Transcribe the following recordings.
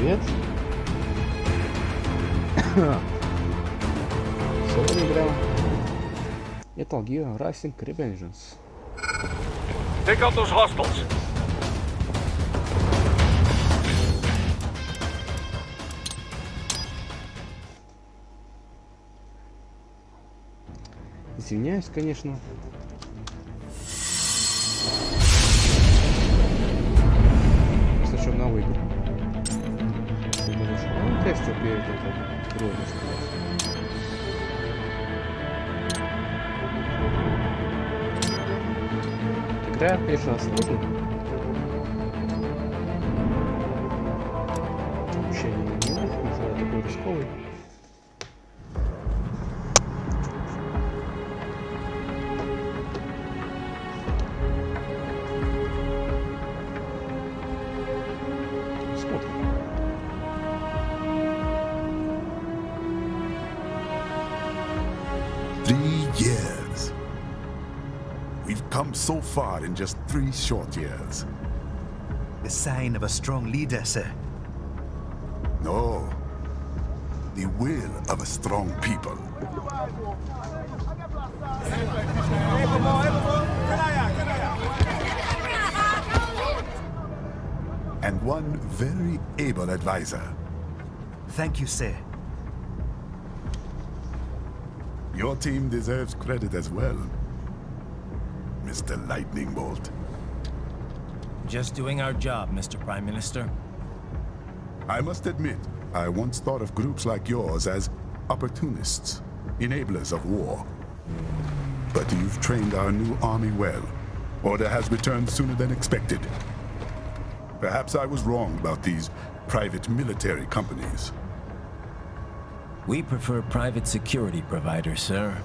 привет. Сегодня играл Metal Gear Rising Revengeance. Take out those hostiles. Извиняюсь, конечно. Просто что новый игру. Ну, тестил перед этой игрой, так сказать. Игра, конечно, сложно. Вообще не знаю, такой рисковый. Смотрим. Years. We've come so far in just 3 short years. The sign of a strong leader, sir. No. The will of a strong people. And one very able advisor. Thank you, sir. Your team deserves credit as well, Mr. Lightning Bolt. Just doing our job, Mr. Prime Minister. I must admit, I once thought of groups like yours as opportunists, enablers of war. But you've trained our new army well. Order has returned sooner than expected. Perhaps I was wrong about these private military companies. We prefer private security providers, sir.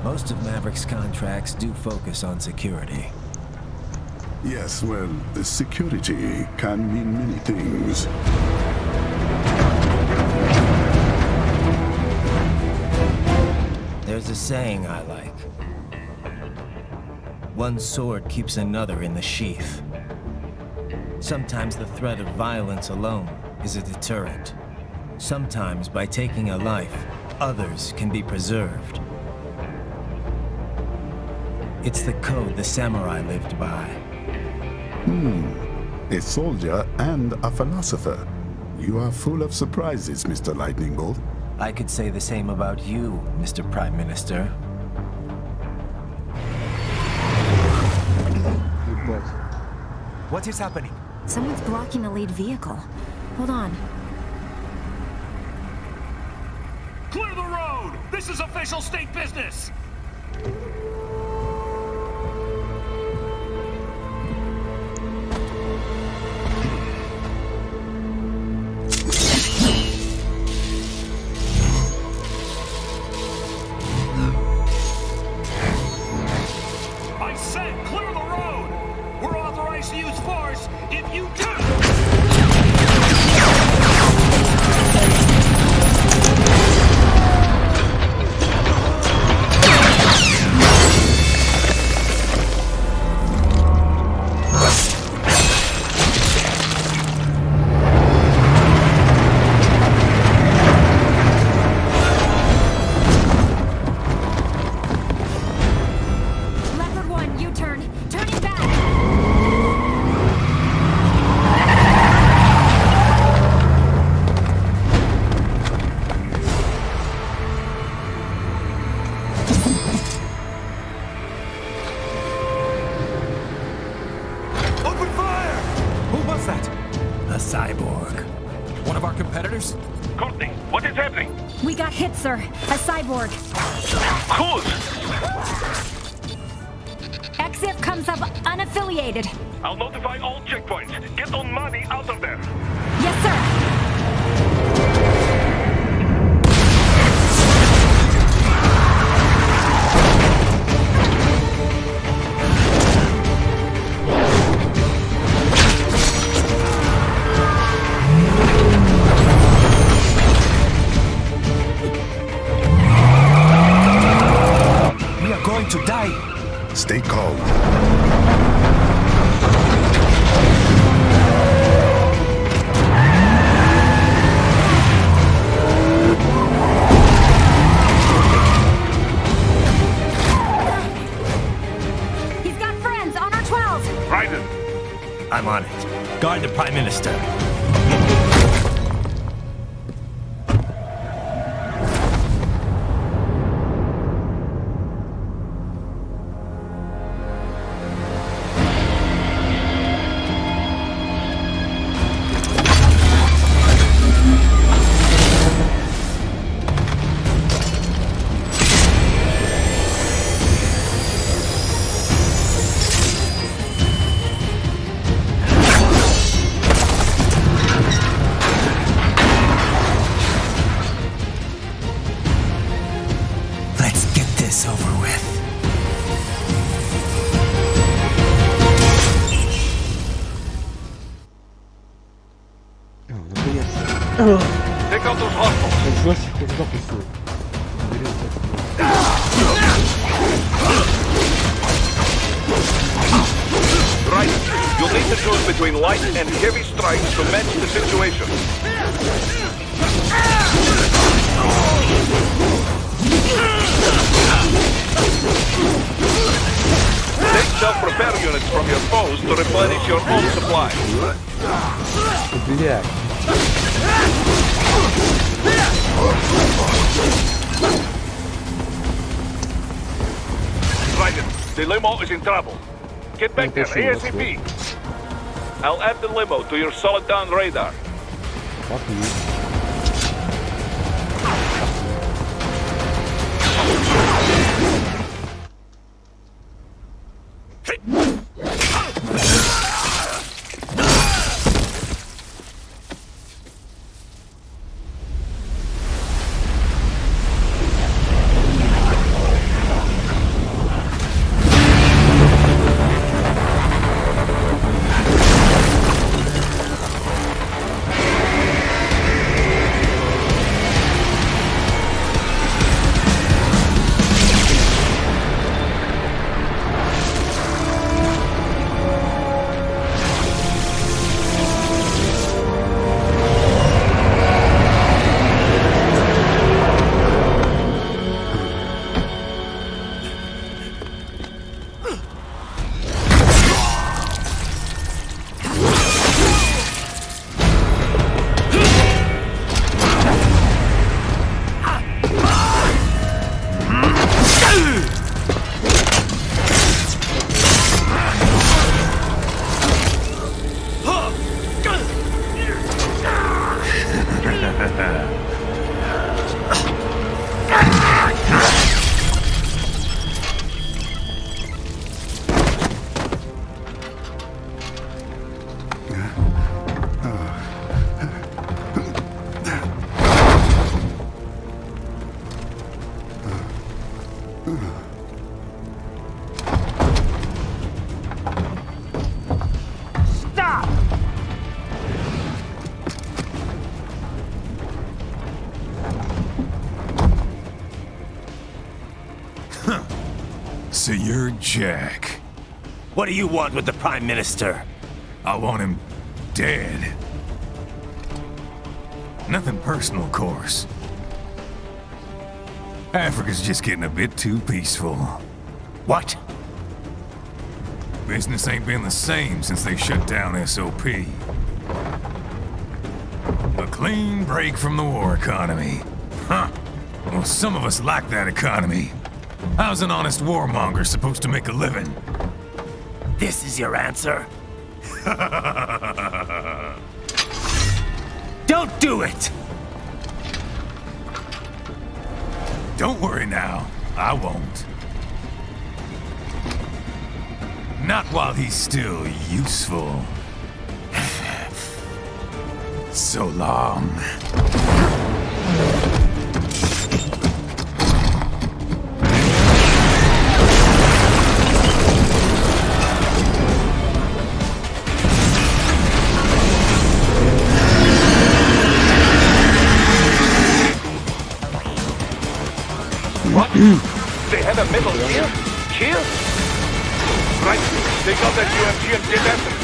Most of Maverick's contracts do focus on security. Yes, well, security can mean many things. There's a saying I like. One sword keeps another in the sheath. Sometimes the threat of violence alone is a deterrent. Sometimes by taking a life, others can be preserved. It's the code the samurai lived by. A soldier and a philosopher. You are full of surprises, Mr. Lightning Bolt. I could say the same about you, Mr. Prime Minister. What is happening? Someone's blocking the lead vehicle. Hold on. Clear the road! This is official state business! I said clear the road! We're authorized to use force if you do! Leopard 1, U-turn. Turning back. Open fire! Who was that? A cyborg. One of our competitors? Courtney, what is happening? We got hit, sir. A cyborg. Whose? XF comes up unaffiliated. I'll notify all checkpoints. Get on money out of there. Yes, sir. We are going to die. Stay calm. I'm on it. Guard the Prime Minister. Let's get this over with. О, наконец-то. Take out those hostiles. Как джойстик уже запустил. Right. You'll need to choose between light and heavy strikes to match the situation. Take self-repair units from your foes to replenish your own supply. Блядь. Dragon, the limo is in trouble. Get back there ASAP. I'll add the limo to your solid down radar. Так и есть. So you're Jack. What do you want with the Prime Minister? I want him dead. Nothing personal, of course. Africa's just getting a bit too peaceful. What? Business ain't been the same since they shut down SOP. A clean break from the war economy. Huh. Well, some of us like that economy. How's an honest warmonger supposed to make a living? This is your answer? Don't do it! Don't worry now. I won't. Not while he's still useful. So long. What? They have a metal here? Here? Right. They got that UMG and get after it.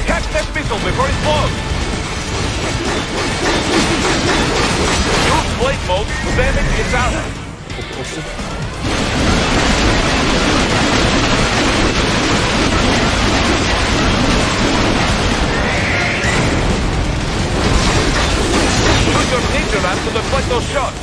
Catch that missile before it blows! Use blade mode to damage its armor. deflect those shots.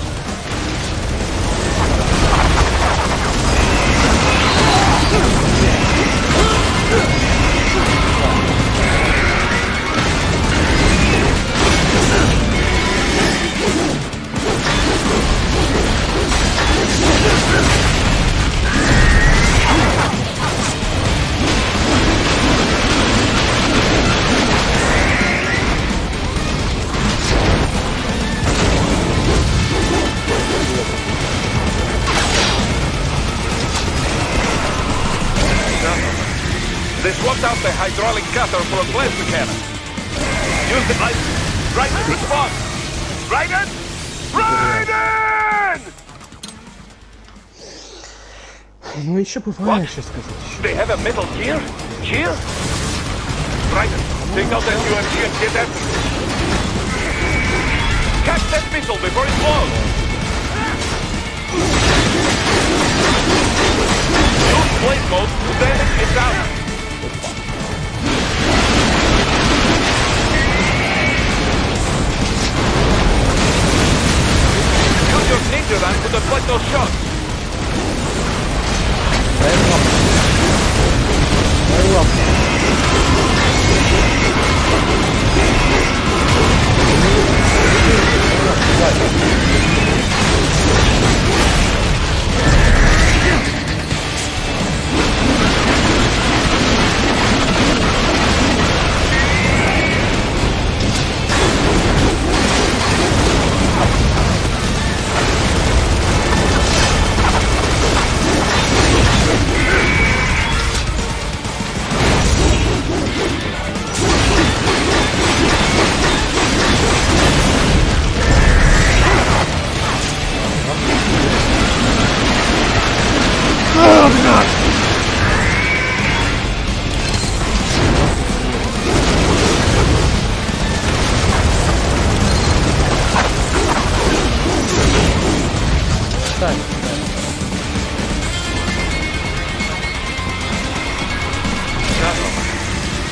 They swapped out the hydraulic cutter for a plasma cannon. Use the light. Raiden, respond! Raiden! Raiden! Ну еще бывает, сейчас сказать. They have a metal gear? Gear? Raiden, take out that UMG and get that. Catch that missile before it blows! Use blade mode, then it's out. Use your ninja gun to deflect those shots.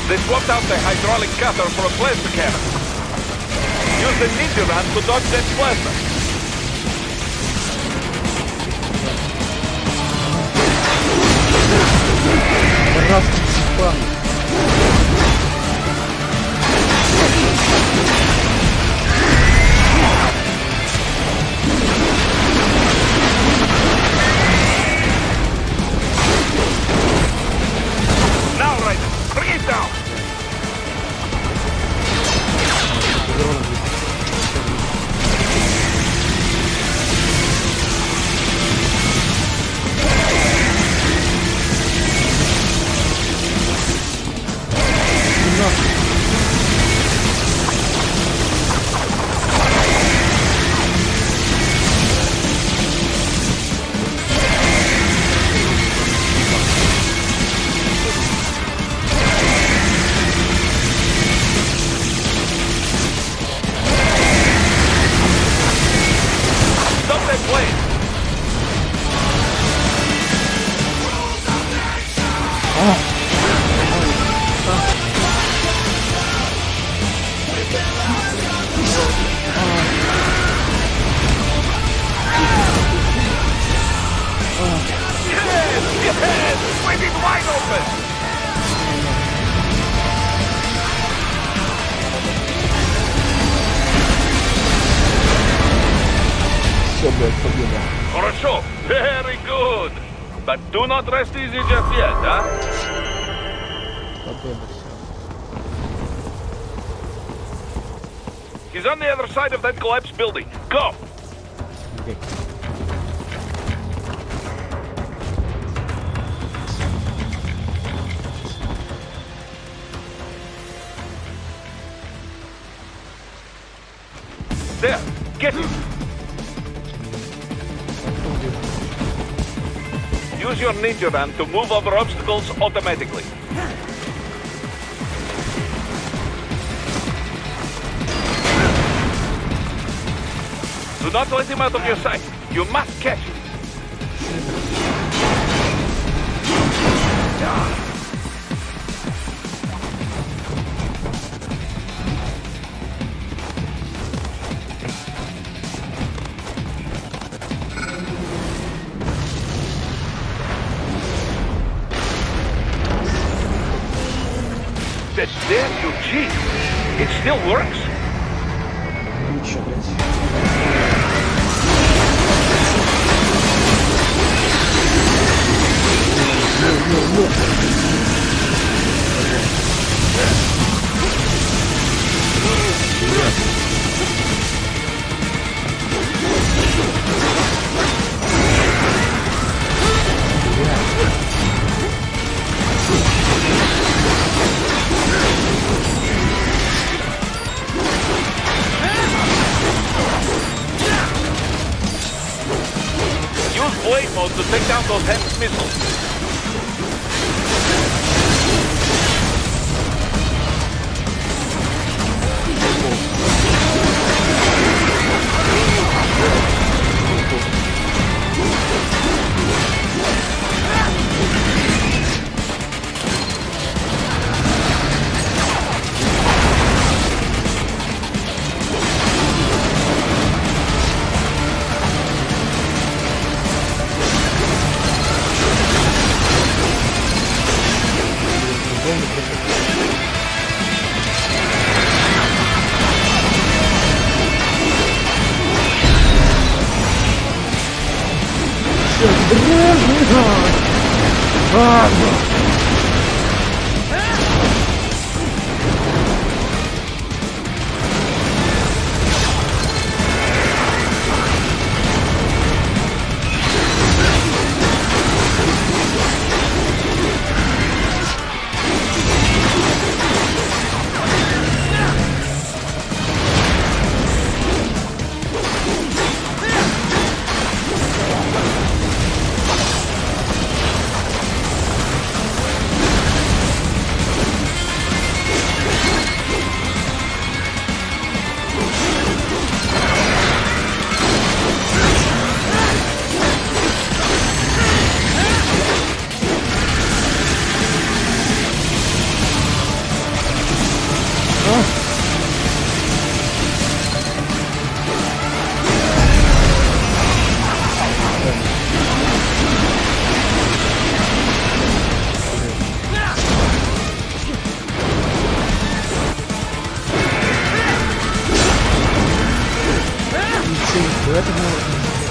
They swapped out the hydraulic cutter for a plasma cannon. Use the ninja gun to dodge that plasma. Раз, спам. Now, Raiden, bring it down. Хорошо. Very good. But do not rest easy just yet, huh? He's on the other side of that collapsed building. Go! Okay. There, get him! Use your ninja van to move over obstacles automatically. Do not let him out of your sight. You must catch him. the damn you cheat. It still works? Ничего, блядь. Use blade mode to take down those heavy missiles.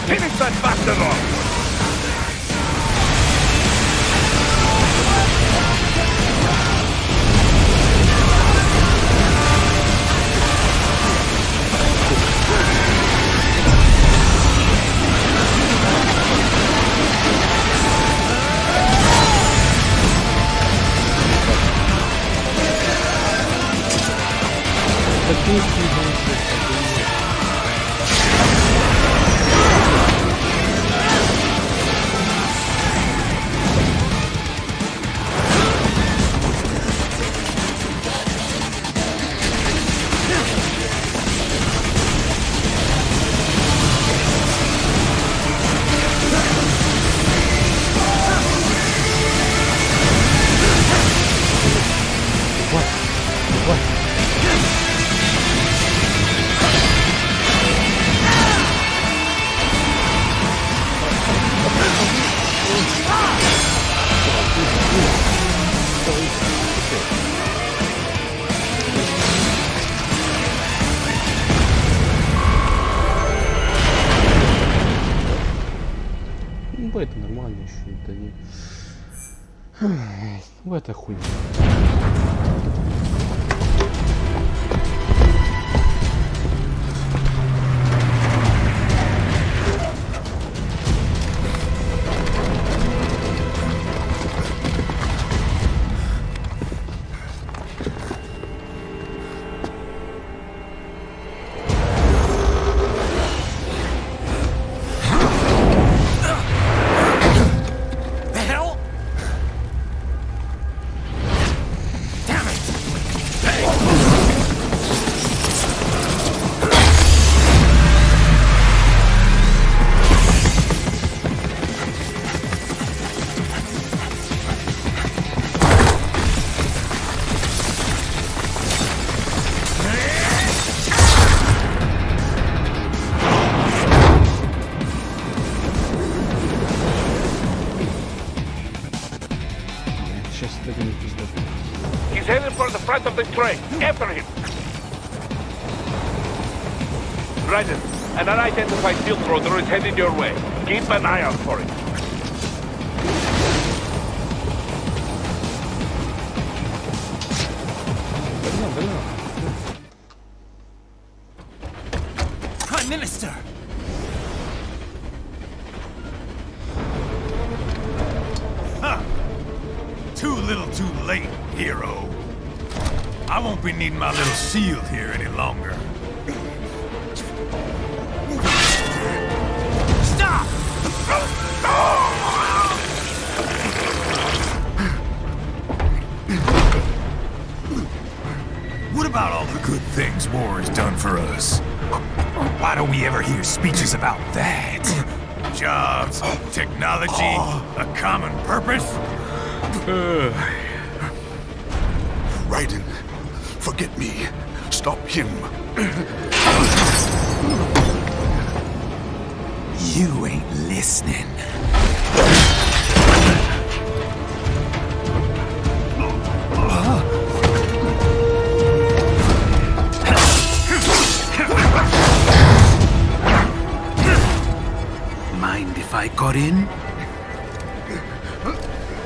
Finish that bastard off! Ну, это нормально еще, это не... Ну, это хуйня. headed for the front of the train. After him. Raiden, an unidentified field roader is headed your way. Keep an eye out for it. Prime Minister! Huh. Too little too late, hero. I won't be needing my little shield here any longer. Stop! What about all the good things war has done for us? Why don't we ever hear speeches about that? Jobs, technology, a common purpose? Raiden, forget me. Stop him. You ain't listening. Mind if I got in?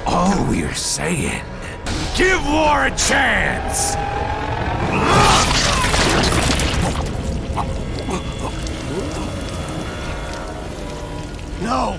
All we're saying, give war a chance! No!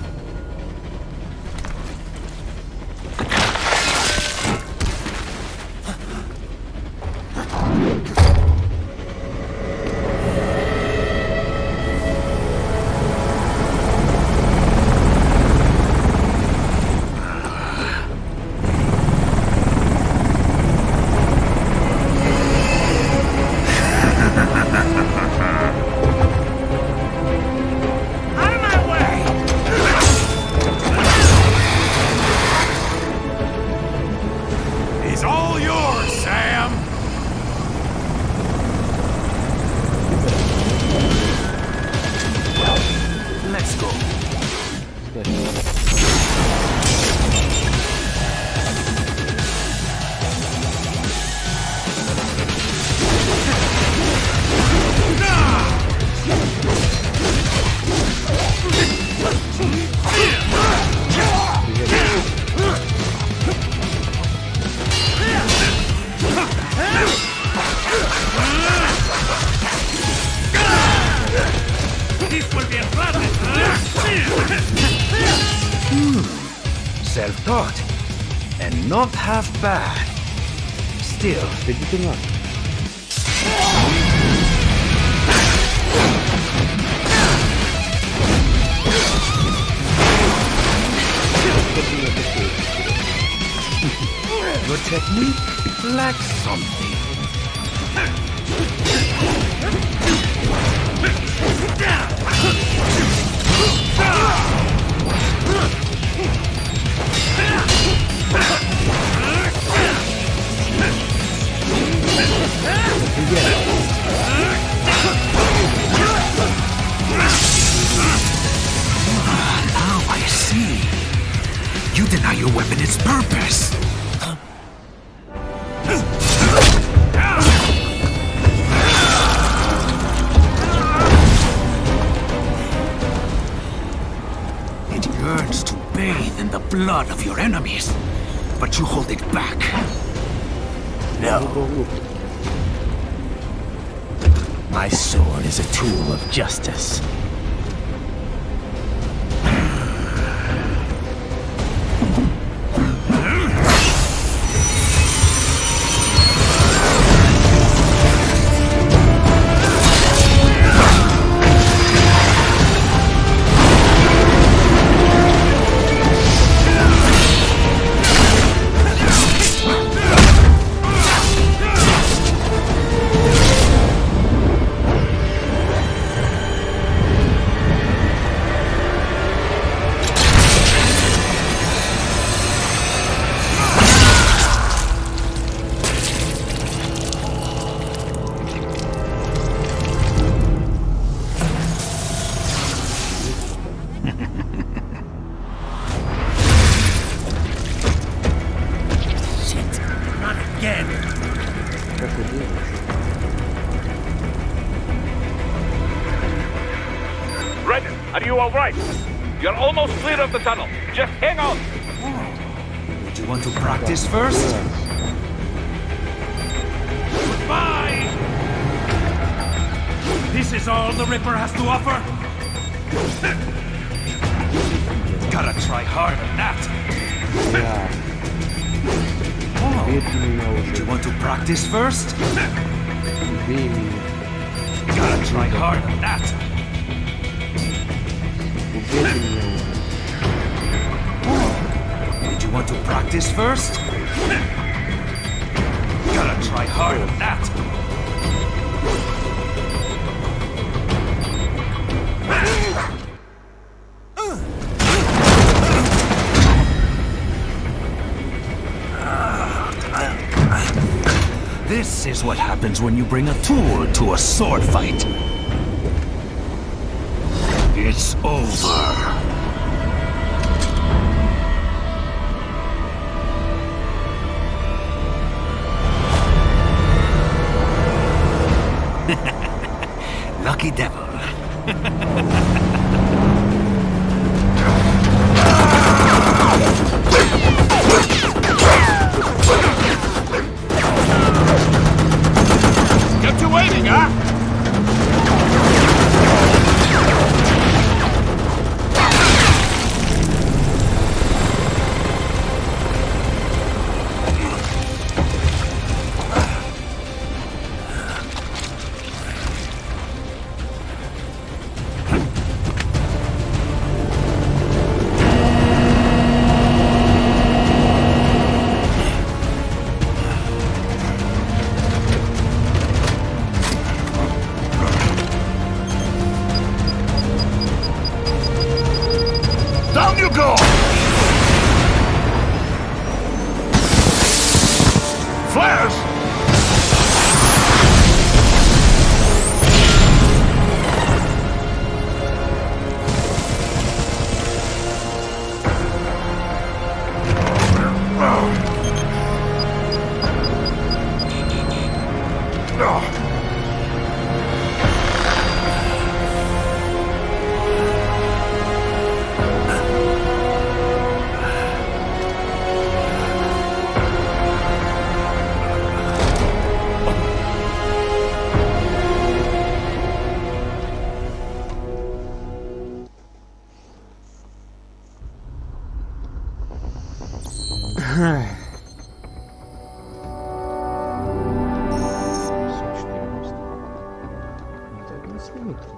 He's all yours, Sam! Let's go. Self-taught. And not half bad. Still, Иди ты на. your technique lacks something. Now I see. You deny your weapon its purpose. It yearns to bathe in the blood of your enemies, but you hold it back. No. My sword is a tool of justice. Are you all right? You're almost clear of the tunnel. Just hang on. Do you want to practice first? Bye! This is all the Ripper has to offer? Gotta try harder than that. Да. Убейте меня Do уже. you want to practice first? Убей меня. Gotta try harder than that. Убейте меня уже. Did you want to practice first? Gotta try harder than that. This is what happens when you bring a tool to a sword fight. It's over. Lucky devil. Get you waiting, huh? Down you go! Flares!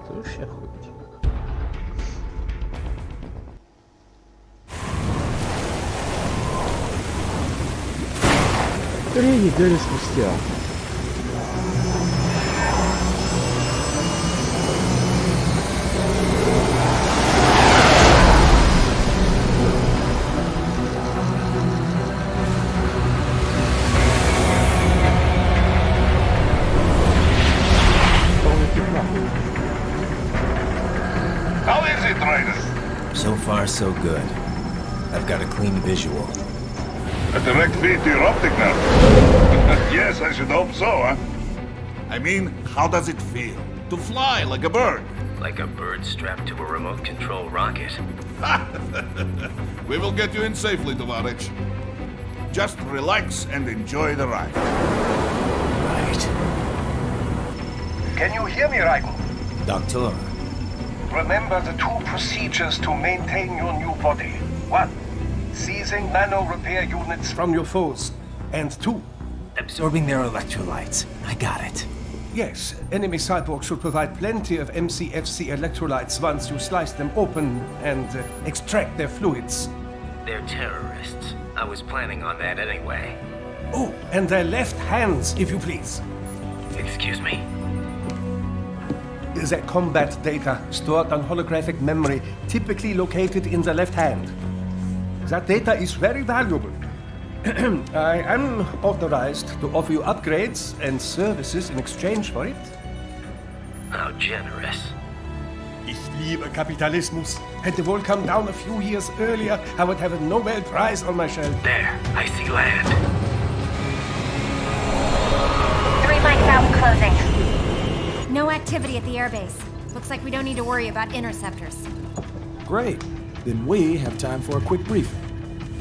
Это вообще охуеть. Три недели спустя. How is it, Ryder? So far, so good. I've got a clean visual. A direct feed to your optic nerve. Yes, I should hope so, huh? I mean, how does it feel? To fly like a bird? Like a bird strapped to a remote control rocket. We will get you in safely, Tovarich. Just relax and enjoy the ride. Right. Can you hear me, Raiden? Doctor. Remember the two procedures to maintain your new body. 1. Seizing nano repair units from your foes. And 2. Absorbing their electrolytes. I got it. Yes, enemy cyborgs should provide plenty of MCFC electrolytes once you slice them open and extract their fluids. They're terrorists. I was planning on that anyway. Oh, and their left hands, if you please. Excuse me? Their combat data stored on holographic memory, typically located in the left hand. That data is very valuable. I am authorized to offer you upgrades and services in exchange for it. How generous. Ich liebe Kapitalismus. Had the world come down a few years earlier, I would have a Nobel Prize on my shelf. There, I see land. 3 mics out closing. No activity at the airbase. Looks like we don't need to worry about interceptors. Great. Then we have time for a quick briefing.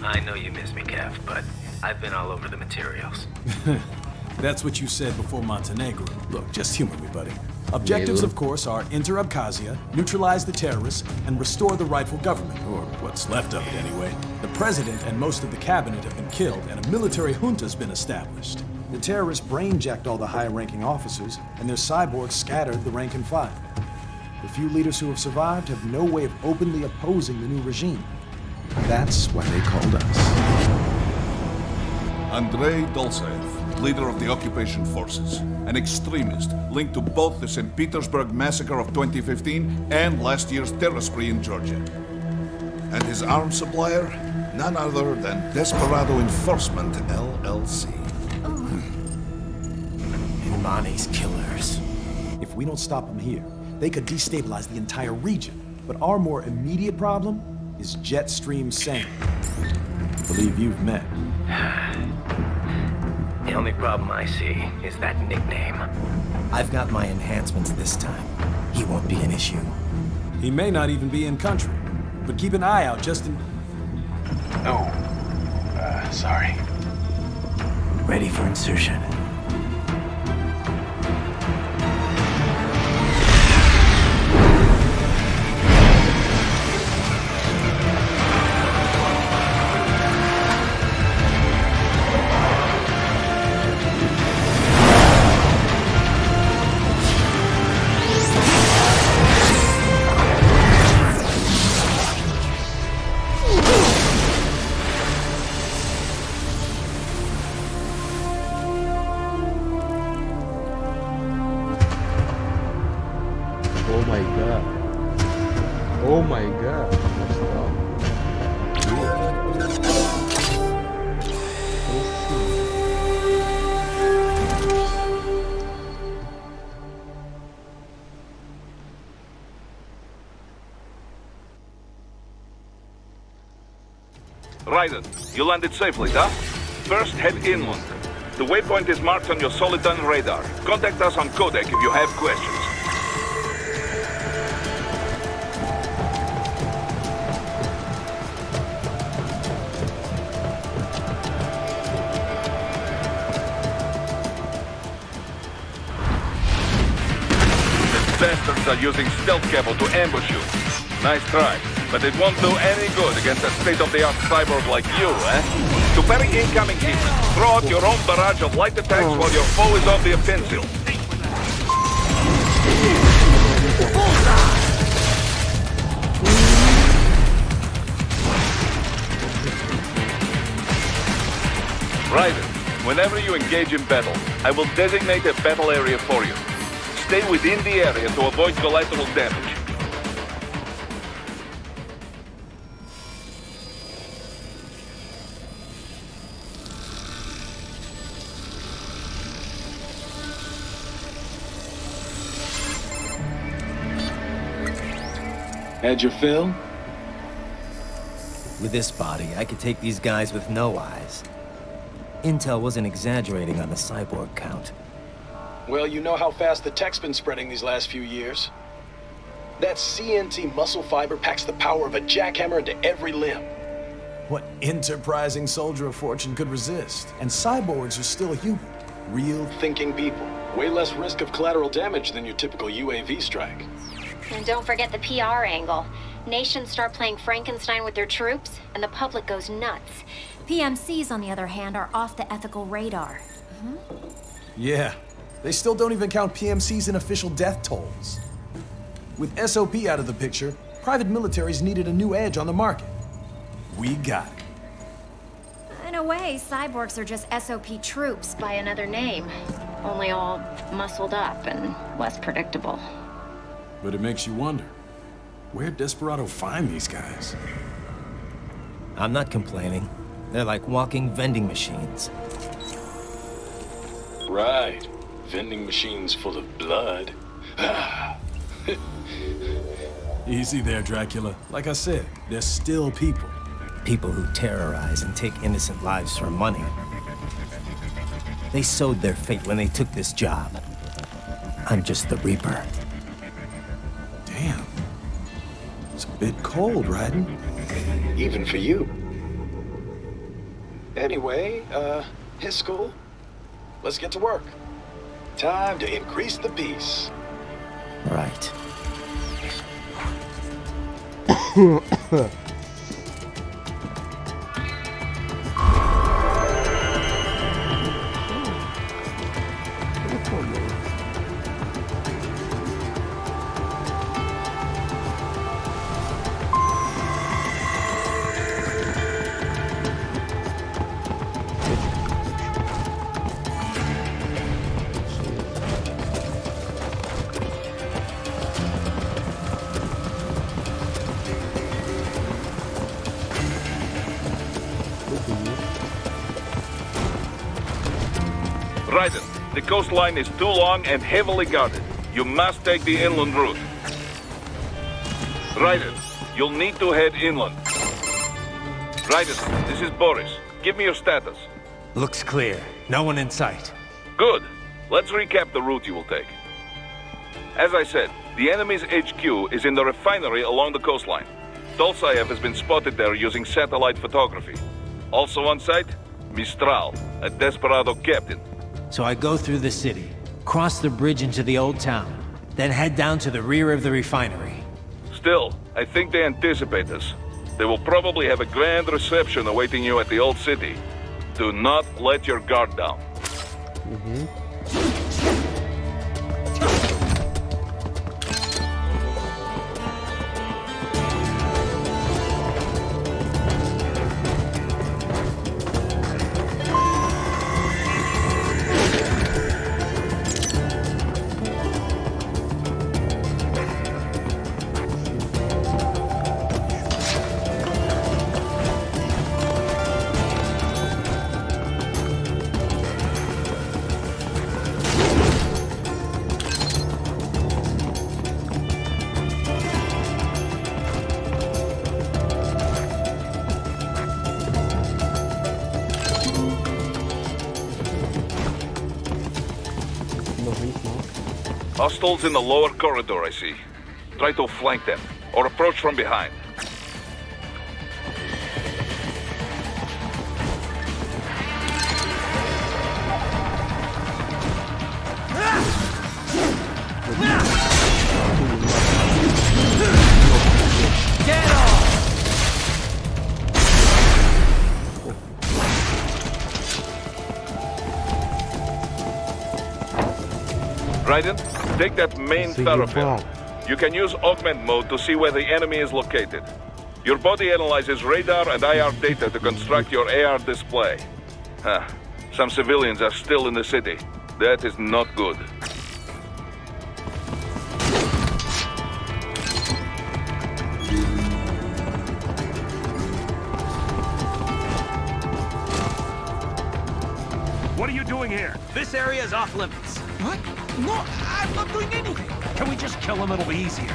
I know you miss me, Kev, but I've been all over the materials. That's what you said before Montenegro. Look, just humor me, buddy. Objectives, of course, are enter Abkhazia, neutralize the terrorists, and restore the rightful government, or what's left of it anyway. The president and most of the cabinet have been killed, and a military junta's been established. The terrorists brain-jacked all the high-ranking officers, and their cyborgs scattered the rank and file. The few leaders who have survived have no way of openly opposing the new regime. That's why they called us. Andrei Dolzaev, leader of the occupation forces, an extremist linked to both the St. Petersburg massacre of 2015 and last year's terror spree in Georgia. And his arms supplier, none other than Desperado Enforcement, LLC. Imani's killers. If we don't stop them here, they could destabilize the entire region. But our more immediate problem is Jetstream Sane. I believe you've met. The only problem I see is that nickname. I've got my enhancements this time. He won't be an issue. He may not even be in country, but keep an eye out just in... Oh, sorry. Ready for insertion. Oh my god. Oh my god. Raiden, you landed safely, huh? First, head inland. The waypoint is marked on your Soliton radar. Contact us on Codec if you have questions. The bastards are using stealth cable to ambush you. Nice try, but it won't do any good against a state-of-the-art cyborg like you, eh? To parry incoming hits, throw out your own barrage of light attacks while your foe is on the offensive. Raiden, whenever you engage in battle, I will designate a battle area for you. Stay within the area to avoid collateral damage. Had your fill? With this body, I could take these guys with no eyes. Intel wasn't exaggerating on the cyborg count. Well, you know how fast the tech's been spreading these last few years. That CNT muscle fiber packs the power of a jackhammer into every limb. What enterprising soldier of fortune could resist? And cyborgs are still human. Real Thinking people. Way less risk of collateral damage than your typical UAV strike. And don't forget the PR angle. Nations start playing Frankenstein with their troops, and the public goes nuts. PMCs, on the other hand, are off the ethical radar. Yeah, they still don't even count PMCs in official death tolls. With SOP out of the picture, private militaries needed a new edge on the market. We got it. In a way, cyborgs are just SOP troops by another name. Only all muscled up and less predictable. But it makes you wonder, where'd Desperado find these guys? I'm not complaining. They're like walking vending machines. Right. Vending machines full of blood. Easy there, Dracula. Like I said, they're still people. People who terrorize and take innocent lives for money. They sowed their fate when they took this job. I'm just the Reaper. Damn. It's a bit cold, Raiden. Even for you. Anyway, his school. Let's get to work. Time to increase the peace. Right. Raiden, the coastline is too long and heavily guarded. You must take the inland route. Raiden, you'll need to head inland. Raiden, this is Boris. Give me your status. Looks clear. No one in sight. Good. Let's recap the route you will take. As I said, the enemy's HQ is in the refinery along the coastline. Dolsaev has been spotted there using satellite photography. Also on site, Mistral, a desperado captain. So I go through the city, cross the bridge into the old town, then head down to the rear of the refinery. Still, I think they anticipate us. They will probably have a grand reception awaiting you at the old city. Do not let your guard down. Hostiles in the lower corridor, I see. Try to flank them, or approach from behind. Raiden, take that main thoroughfare. You can use augment mode to see where the enemy is located. Your body analyzes radar and IR data to construct your AR display. Some civilians are still in the city. That is not good. What are you doing here? This area is off limits. What? No, I'm not doing anything. Can we just kill him? It'll be easier.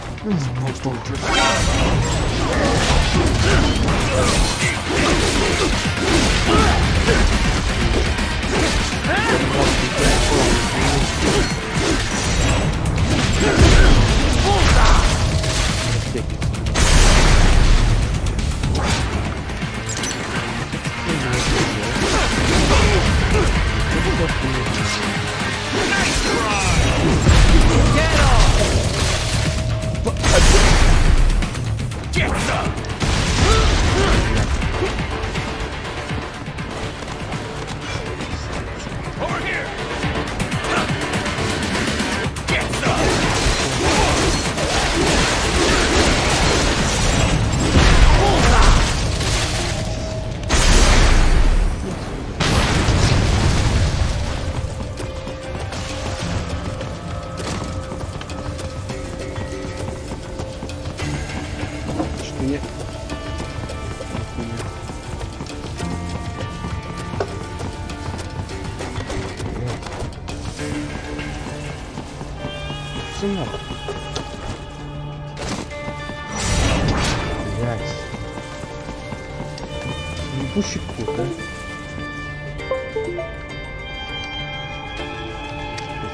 Пущику-то.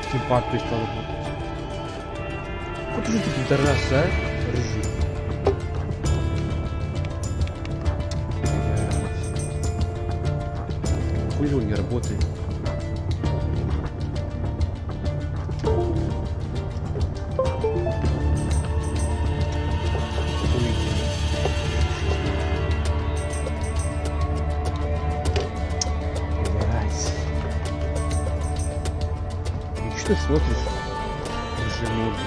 Симпат пристал. Вот уже ты пидорас, а? Рыжий. Хули он не работает? Ты смотришь? Уже можно.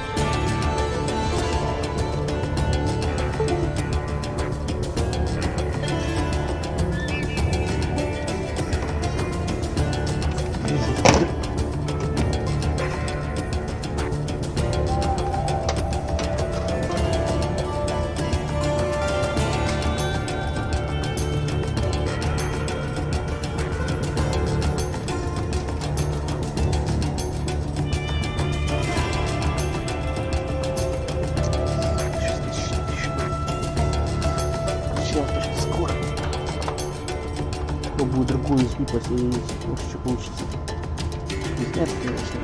Попробую другую слипать, и может что получится. Не знаю, конечно.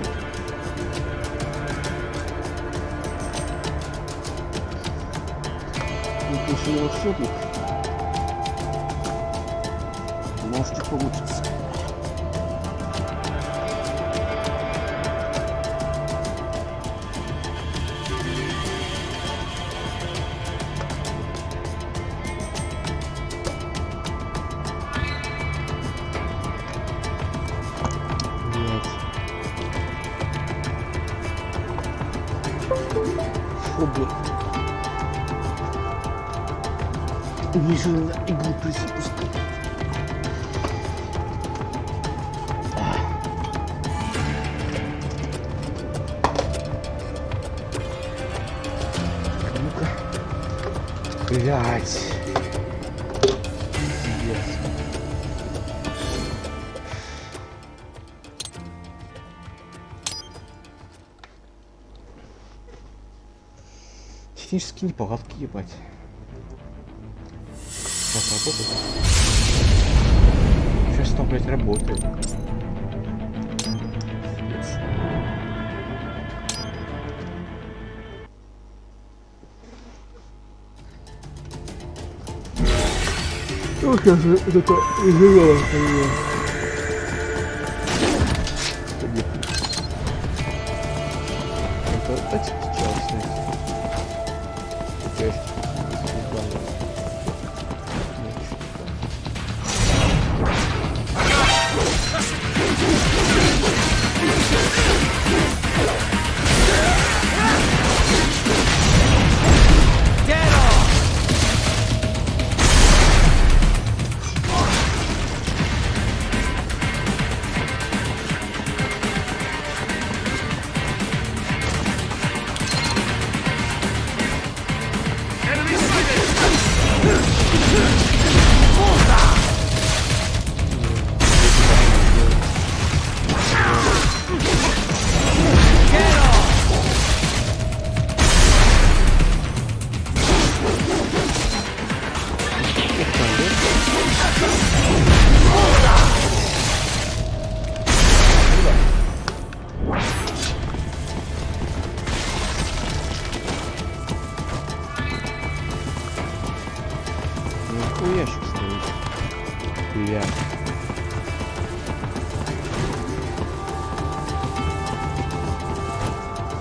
Не больше не волшебник. Может что получится. Фобы. Вижу на иглу присутствует. Ну-ка. Блять. Технические неполадки, ебать. Сейчас работает. Сейчас там, блядь, работает. Ох, я же это изживала. Это дайте сейчас снять. Ящик стоит. Я.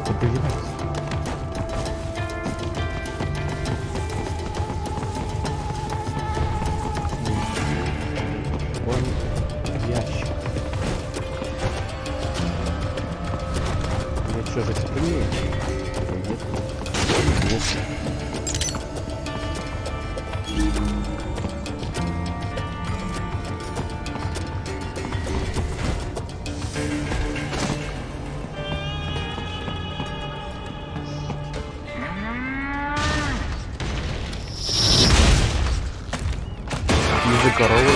Добивать. Он ящик. Я что, зацеплю? Коровы.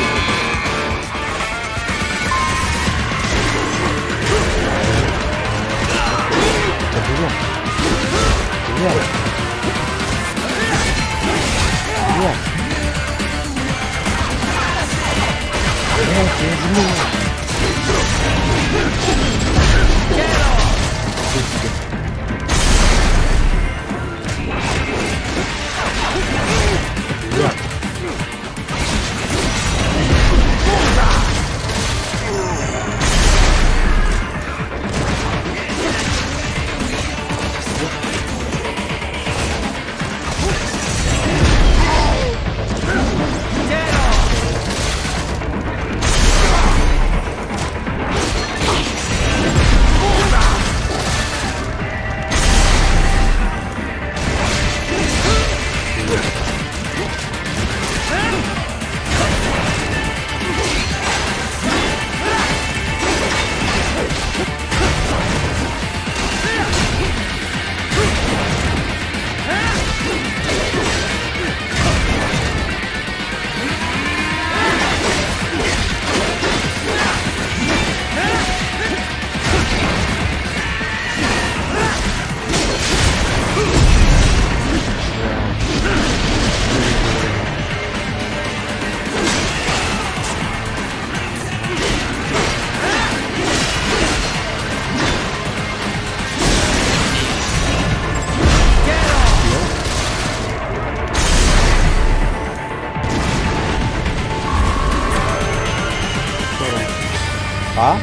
А?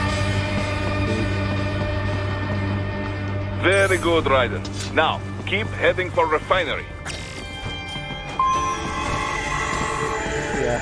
Very good, Raiden. Now, keep heading for refinery. Я.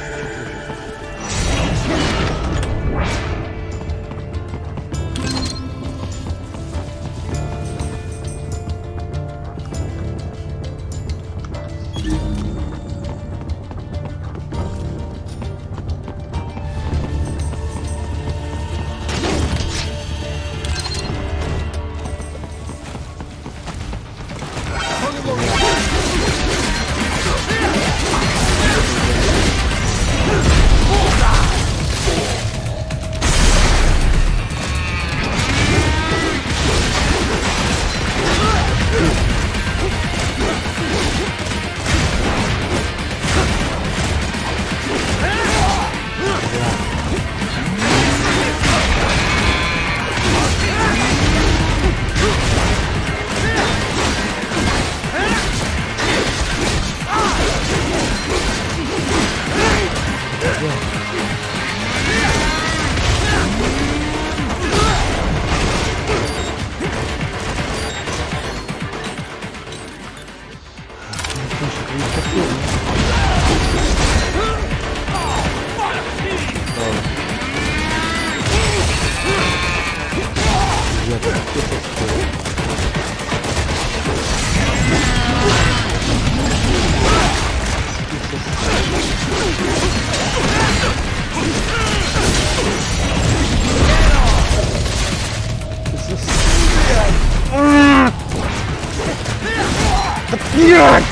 Блядь!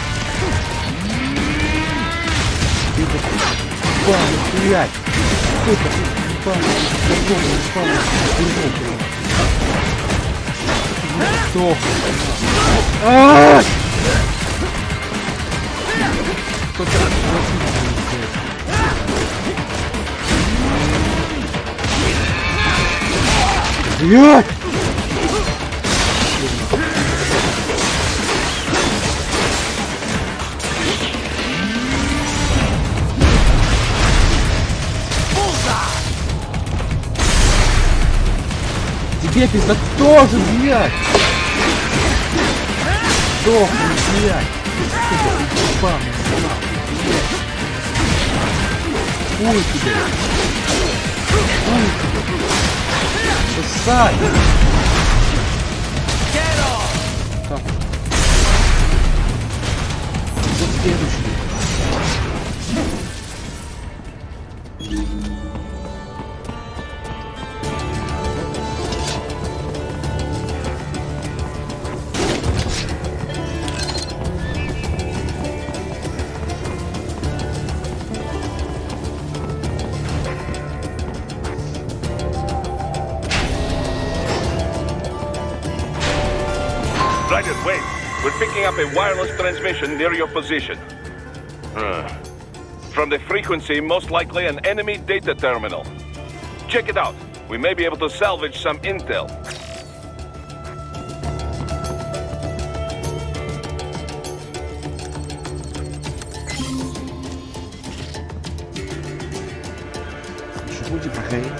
Блядь! Что? Блядь! Тебе пизда тоже, блядь! Сдохни, блядь! Хуй тебе! Хуй тебе! Сосай! Так. Где следующий? Raiden, wait. We're picking up a wireless transmission near your position. From the frequency, most likely an enemy data terminal. Check it out. We may be able to salvage some intel. Что будет проходить?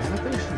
Ну, конечно.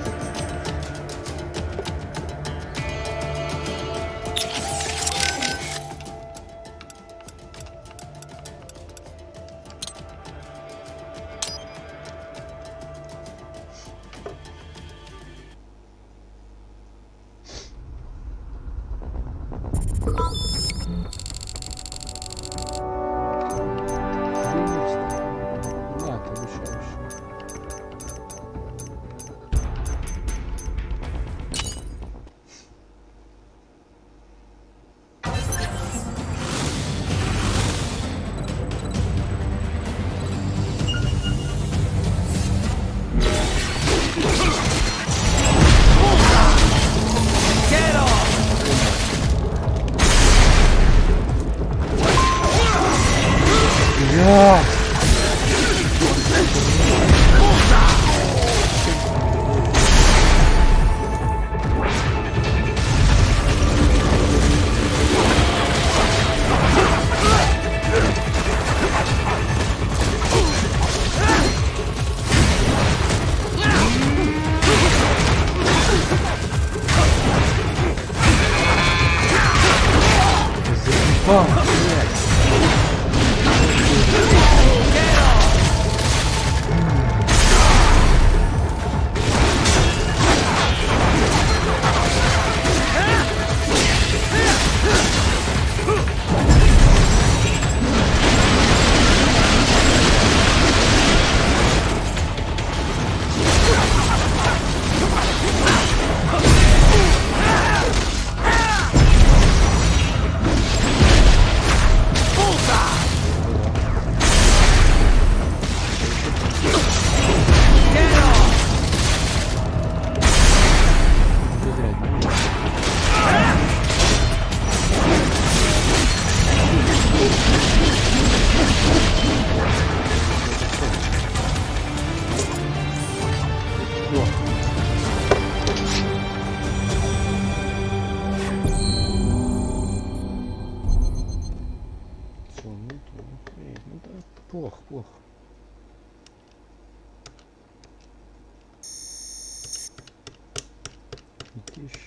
Еще.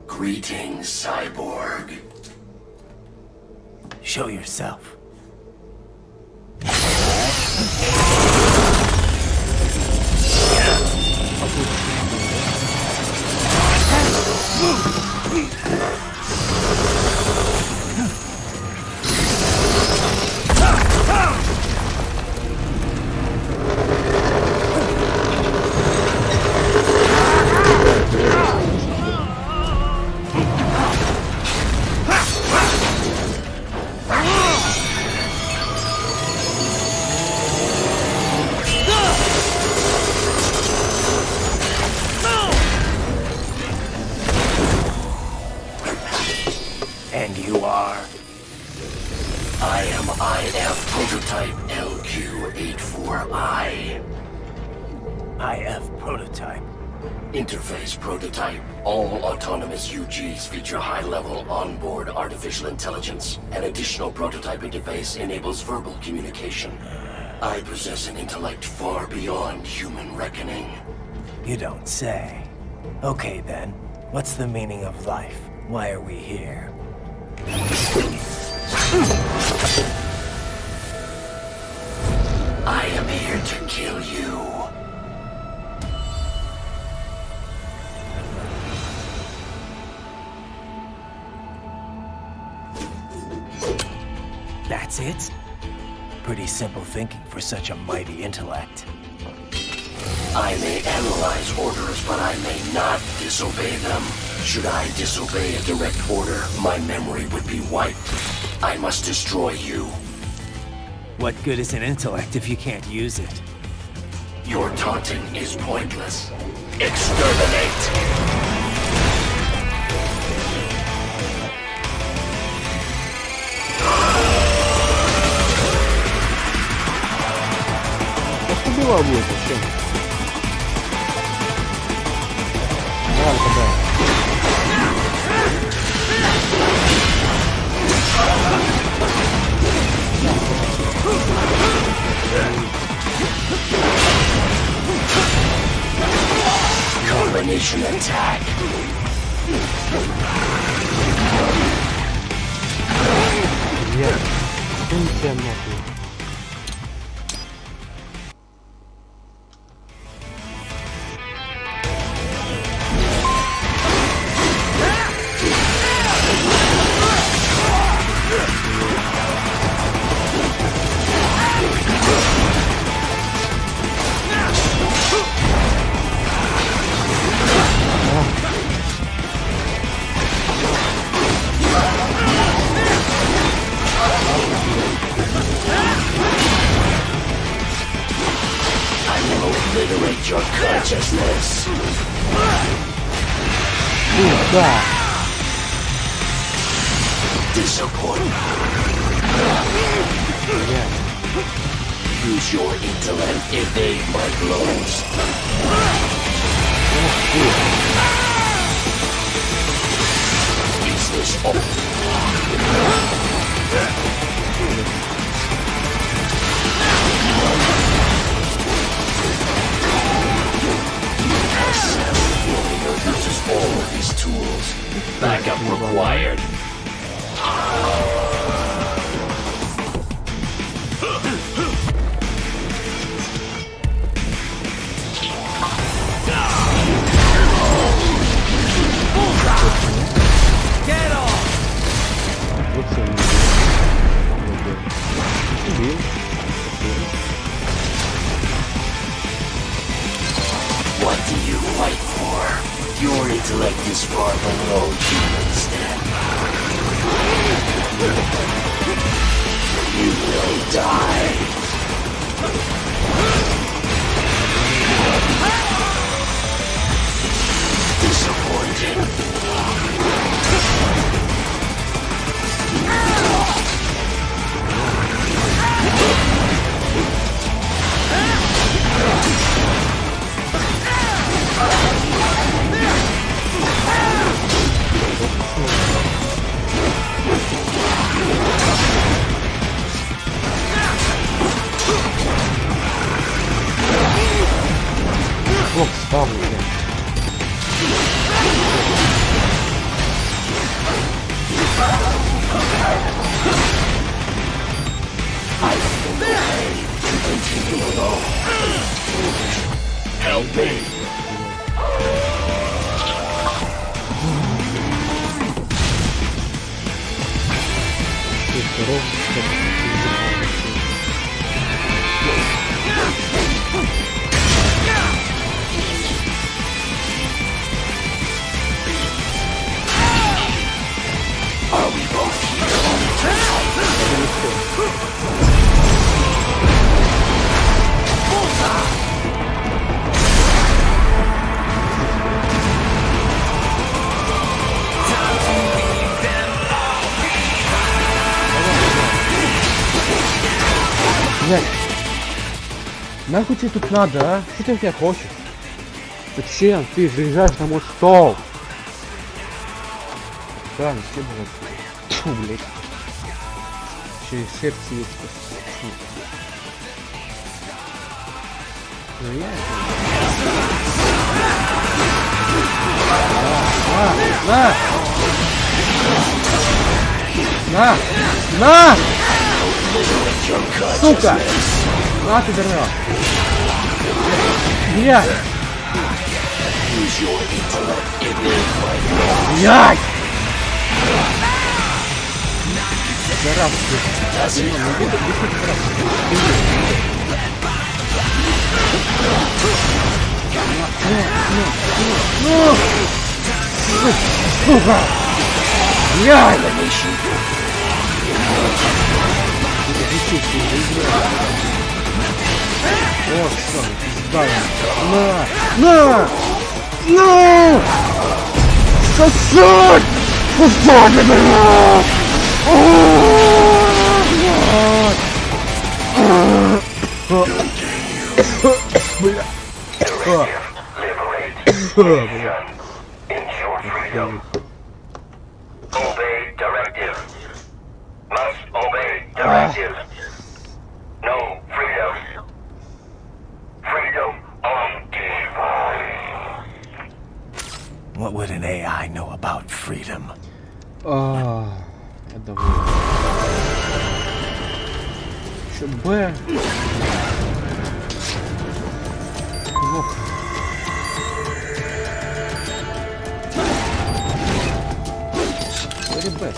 Greetings, cyborg. Show yourself. And you are? I am IF Prototype LQ84I. IF prototype. Interface Prototype. All autonomous UGs feature high-level onboard artificial intelligence. An additional prototype interface enables verbal communication. I possess an intellect far beyond human reckoning. You don't say. Okay then, what's the meaning of life? Why are we here? I am here to kill you. That's it? Pretty simple thinking for such a mighty intellect. I may analyze orders, but I may not disobey them. Should I disobey a direct order, my memory would be wiped. I must destroy you. What good is an intellect if you can't use it? Your taunting is pointless. Exterminate! Была будет еще. Ладно, да. Combination attack. Я. Тебя нахуй. Obliterate your consciousness. Да. Disappointment. Use your intellect, evade my blows. Is this all? Uses all of his tools. Backup required. Get off! intellect is far below human standard. You will die. Disappointing. Блок ставлю, блядь. Help me. Are we both Блядь. Нахуй тебе тут надо, а? Что ты от меня хочешь? Зачем ты залезаешь на мой стол? Да, не все было. Фу, блядь. Через сердце есть. Фу. Ну я... На! Сука! На ты дырок! Блядь! Блядь! Здравствуйте! Ну! Сука! Блядь! О, что, пизда. На! Сосать! Сосать, блядь! Obey directive. Must obey directive. No freedom. Freedom on device. What would an AI know about freedom? Это вы. Еще Б. Плохо. Б.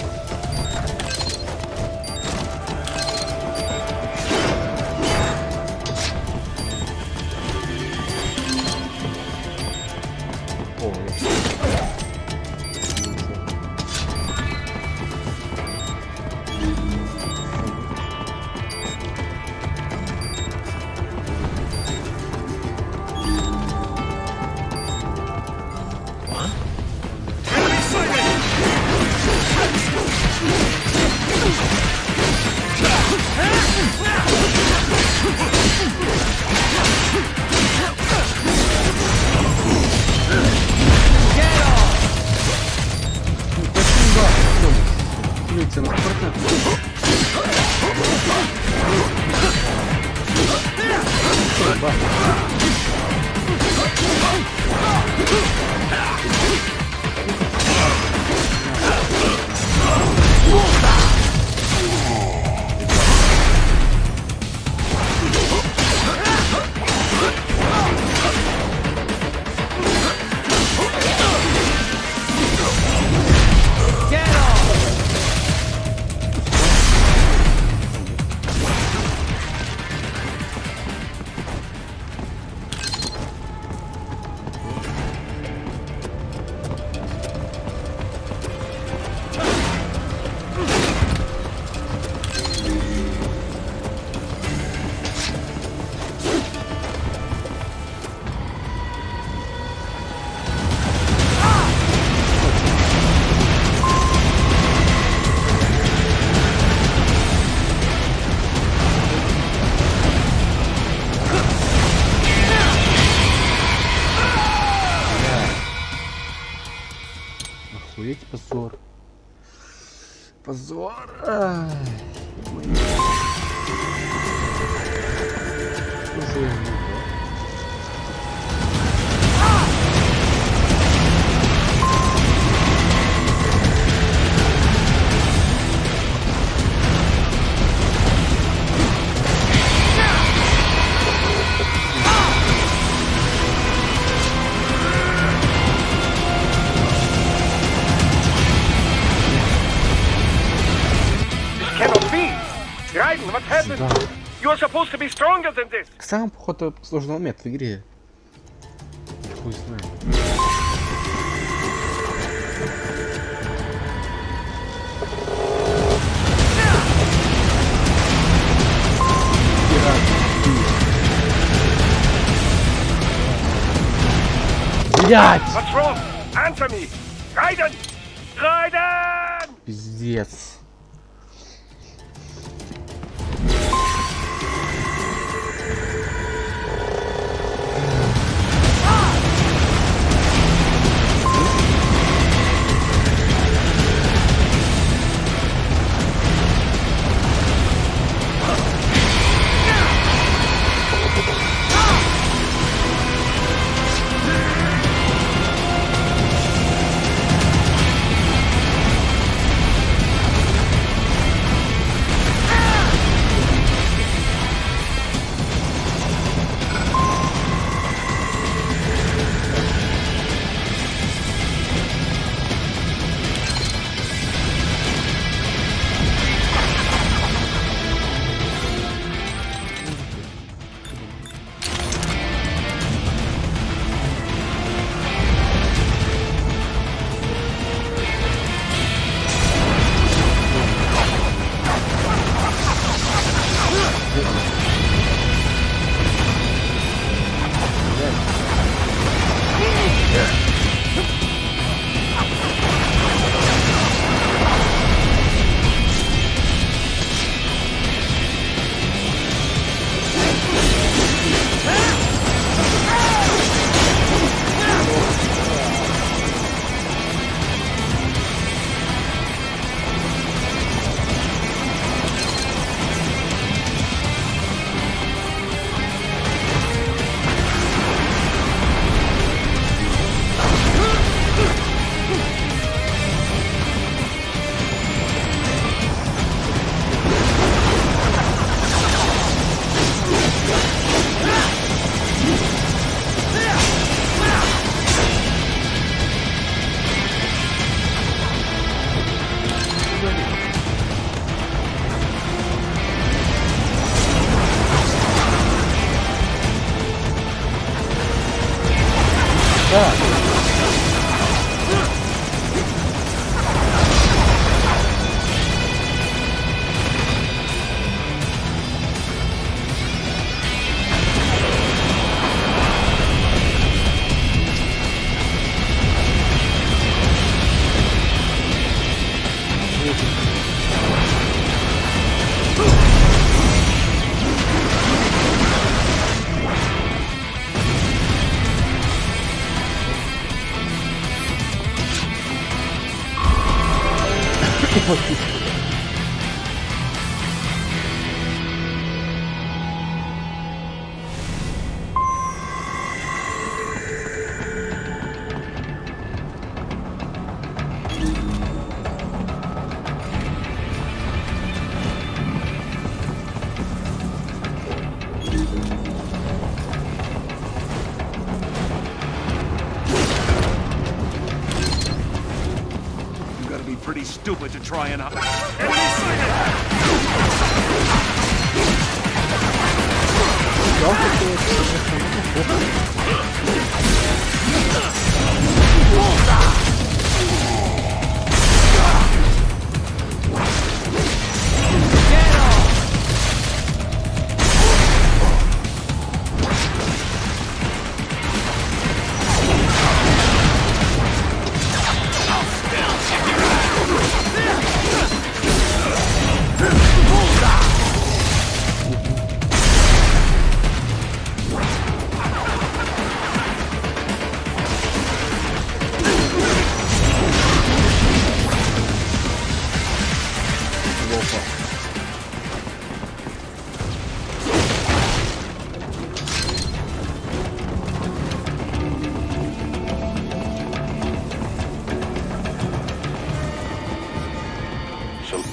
позор. Cannot be! Raiden, what happened? Да. You're supposed to be stronger than this! Сам, походу, сложный момент в игре. Хуй знает. Блять! What's wrong? Answer me! Raiden! Raiden! Пиздец. Pretty stupid to try and...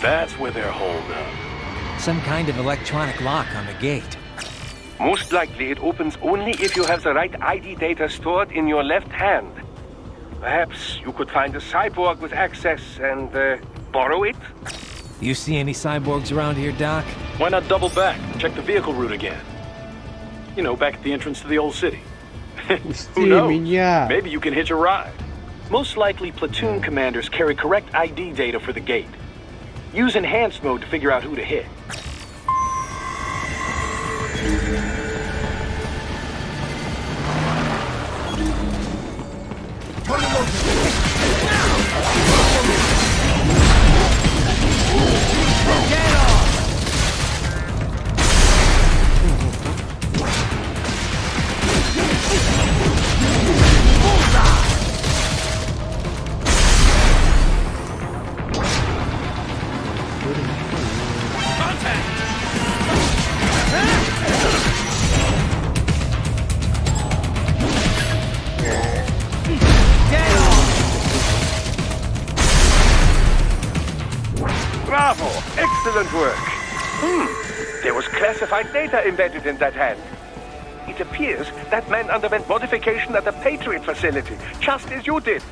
That's where they're holed up. Some kind of electronic lock on the gate. Most likely it opens only if you have the right ID data stored in your left hand. Perhaps you could find a cyborg with access and borrow it? You see any cyborgs around here, Doc? Why not double back? Check the vehicle route again. You know, back at the entrance to the old city. Who knows? Maybe you can hitch a ride. Most likely, platoon commanders carry correct ID data for the gate. Use enhanced mode to figure out who to hit. Bravo! Excellent work. There was classified data embedded in that hand. It appears that man underwent modification at the Patriot facility, just as you did.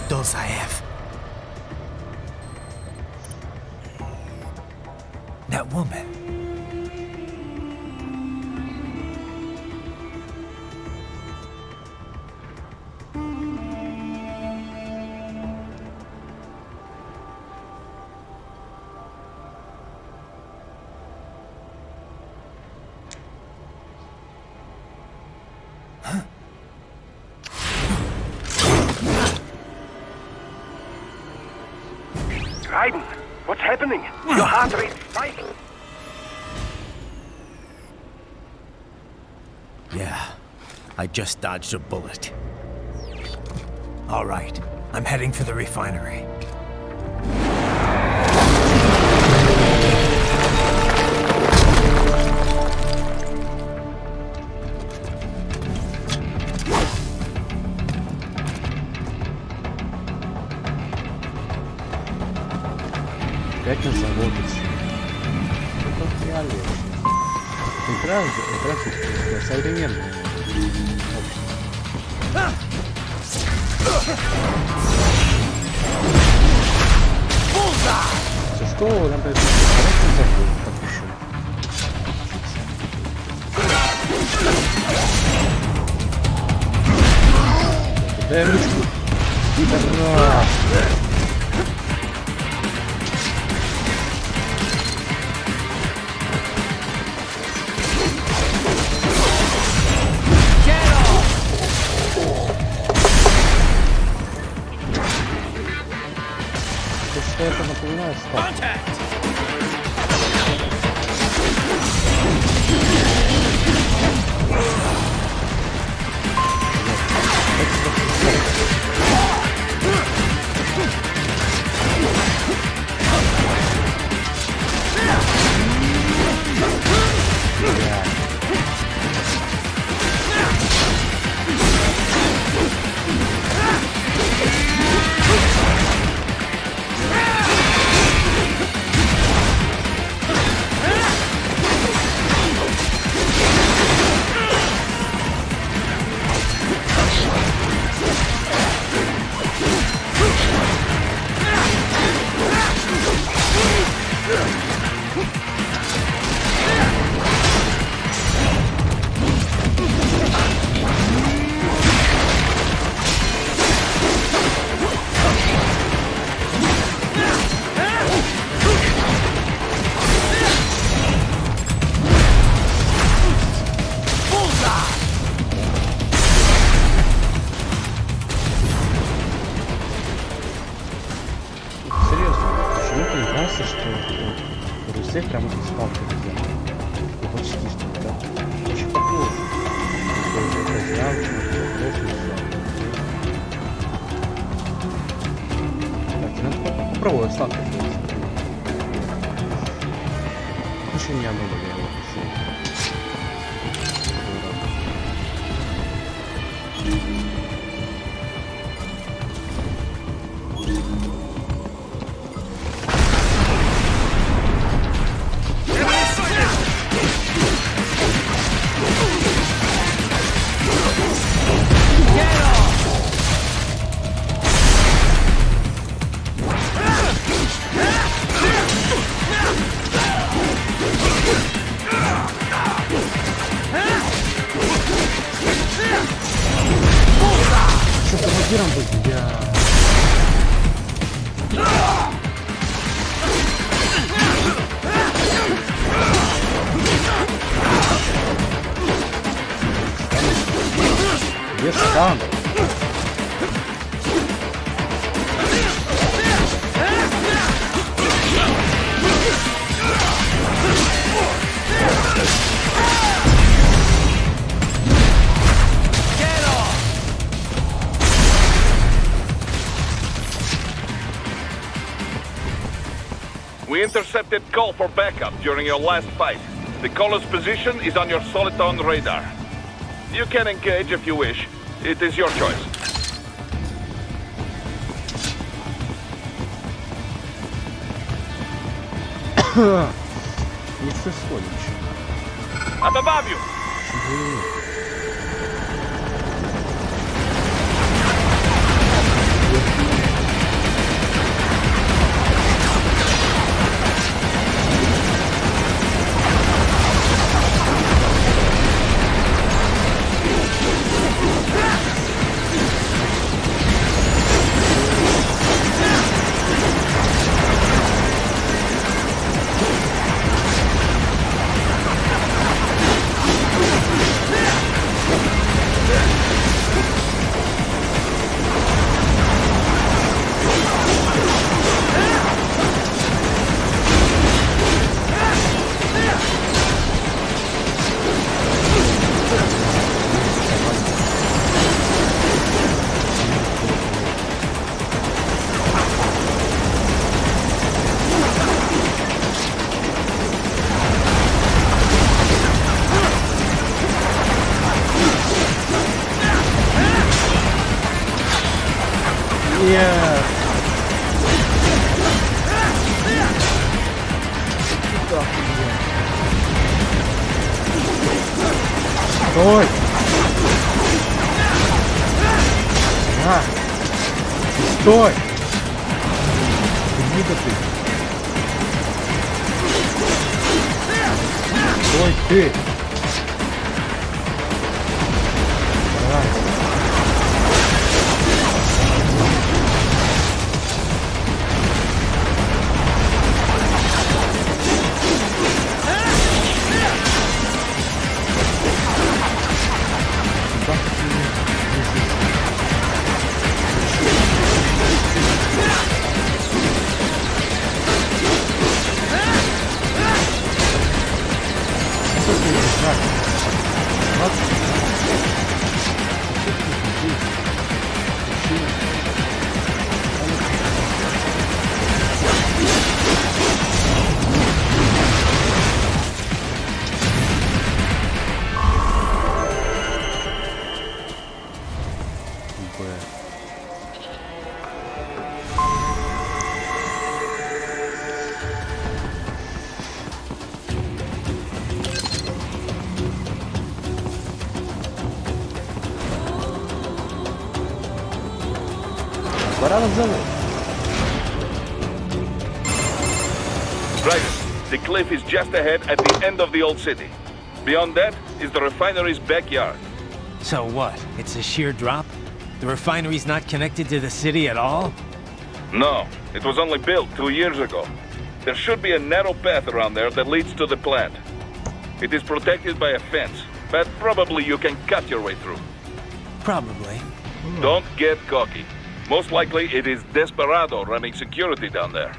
Those I have. That woman. Raiden, what's happening? Your heart rate spiked. Yeah, I just dodged a bullet. All right, I'm heading for the refinery. Опять на заводится. Это реально. Игра современная. За что нам это так еще? Дай ручку. Пидорас. Что это напоминает? Прямо тут спалки где-то. Почти что, да? Очень похоже. Это явочно, так, надо попробовать сладко. Еще не одно было. Там. We intercepted call for backup during your last fight. The caller's position is on your Soliton radar. You can engage if you wish. It is your choice. Не все сходишь. Up above you! Стой! На! Стой! Иди-ка ты! Стой ты! Давай! Right. The cliff is just ahead at the end of the old city. Beyond that is the refinery's backyard. So what? It's a sheer drop? The refinery's not connected to the city at all? No, it was only built 2 years ago. There should be a narrow path around there that leads to the plant. It is protected by a fence, but probably you can cut your way through. Probably. Don't get cocky. Most likely it is Desperado running security down there.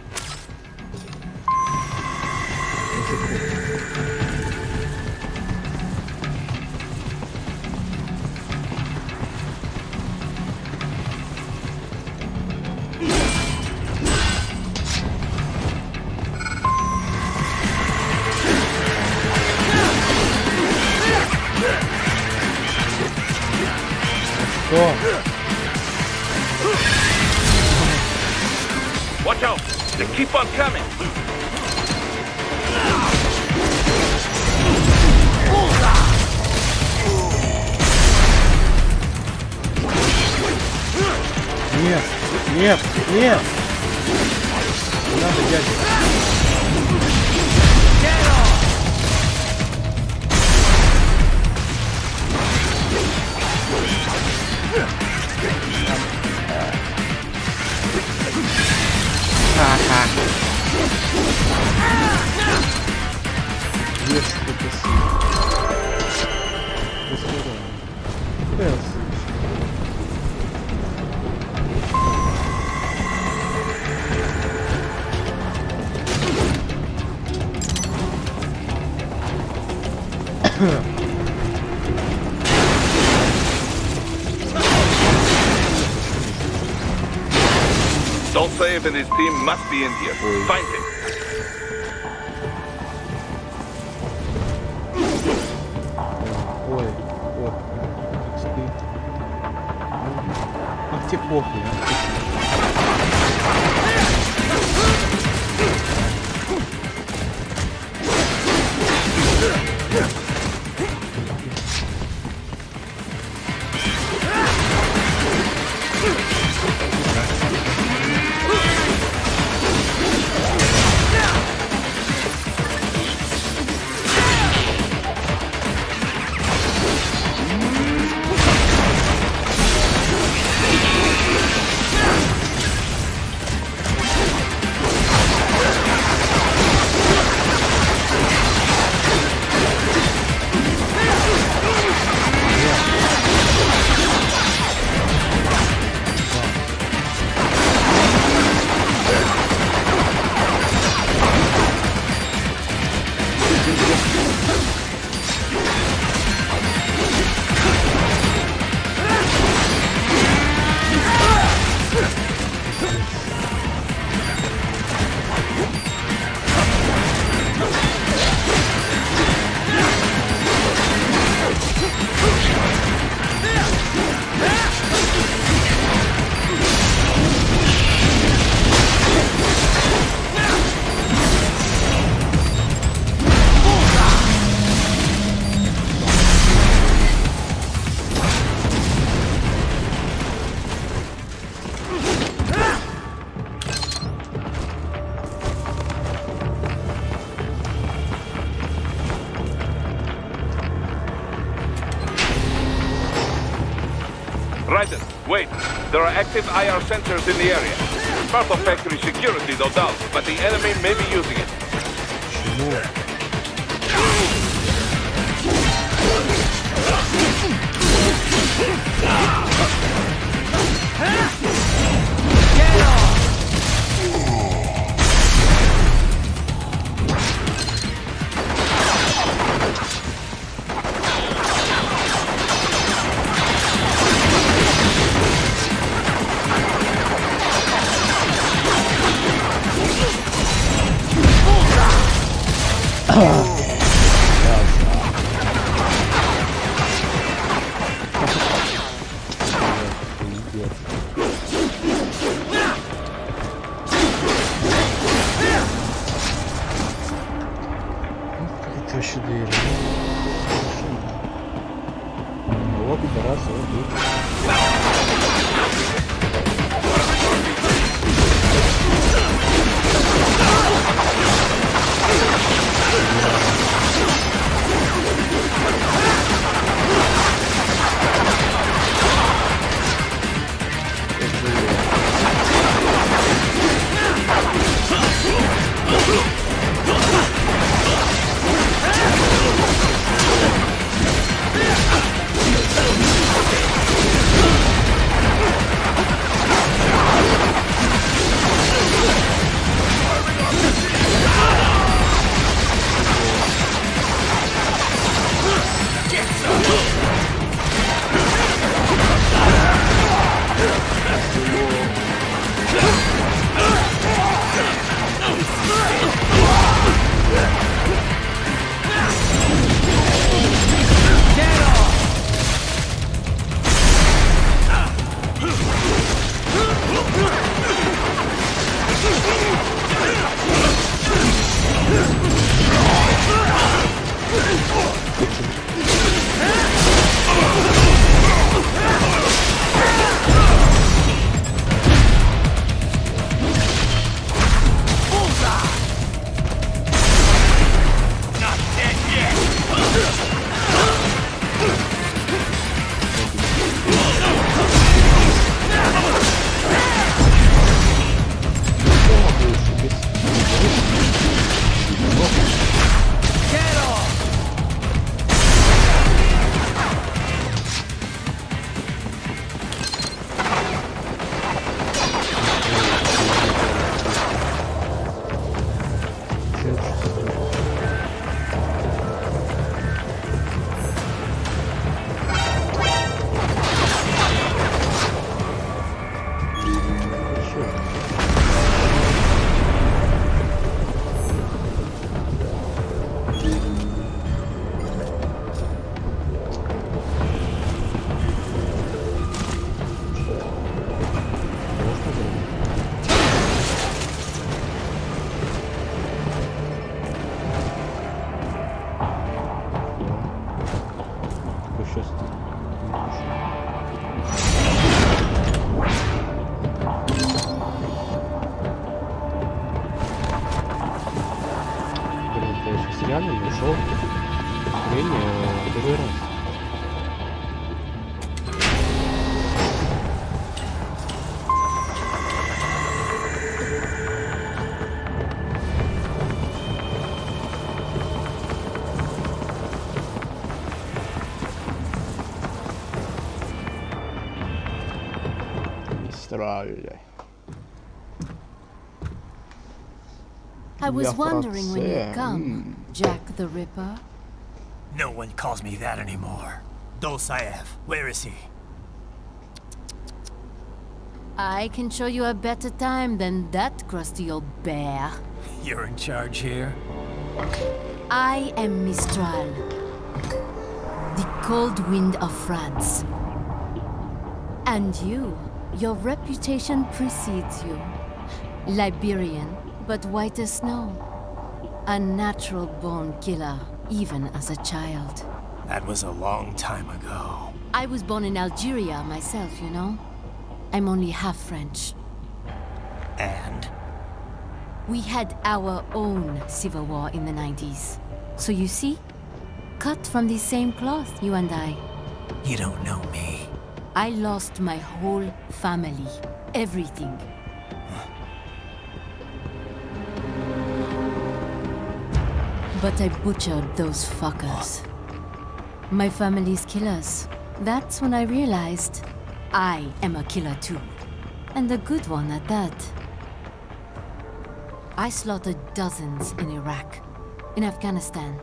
Watch out! They keep on coming! Нет, нет, нет! Не надо, дядя. Ха-ха. Есть что-то Dolcev and his team must be in here. Find him. Ой, ох, спит. А тебе похуй, Wait, there are active IR sensors in the area. Part of factory security, no doubt, but the enemy may be using it. I was wondering when you'd come, Jack the Ripper. No one calls me that anymore. Dosaev, where is he? I can show you a better time than that crusty old bear. You're in charge here? I am Mistral, the cold wind of France. And your reputation precedes you. Liberian, but white as snow. A natural-born killer, even as a child. That was a long time ago. I was born in Algeria myself, you know. I'm only half French. And? We had our own civil war in the 90s. So you see? Cut from the same cloth, you and I. You don't know me. I lost my whole family. Everything. But I butchered those fuckers. My family's killers. That's when I realized I am a killer too. And a good one at that. I slaughtered dozens in Iraq, in Afghanistan.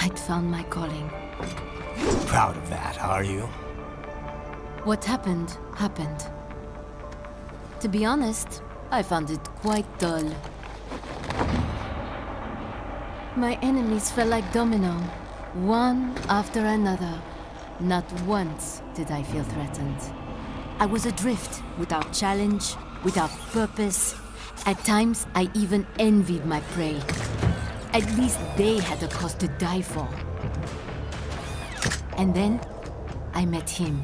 I'd found my calling. Proud of that, are you? What happened, happened. To be honest, I found it quite dull. My enemies fell like domino, one after another. Not once did I feel threatened. I was adrift, without challenge, without purpose. At times, I even envied my prey. At least they had a cause to die for. And then, I met him.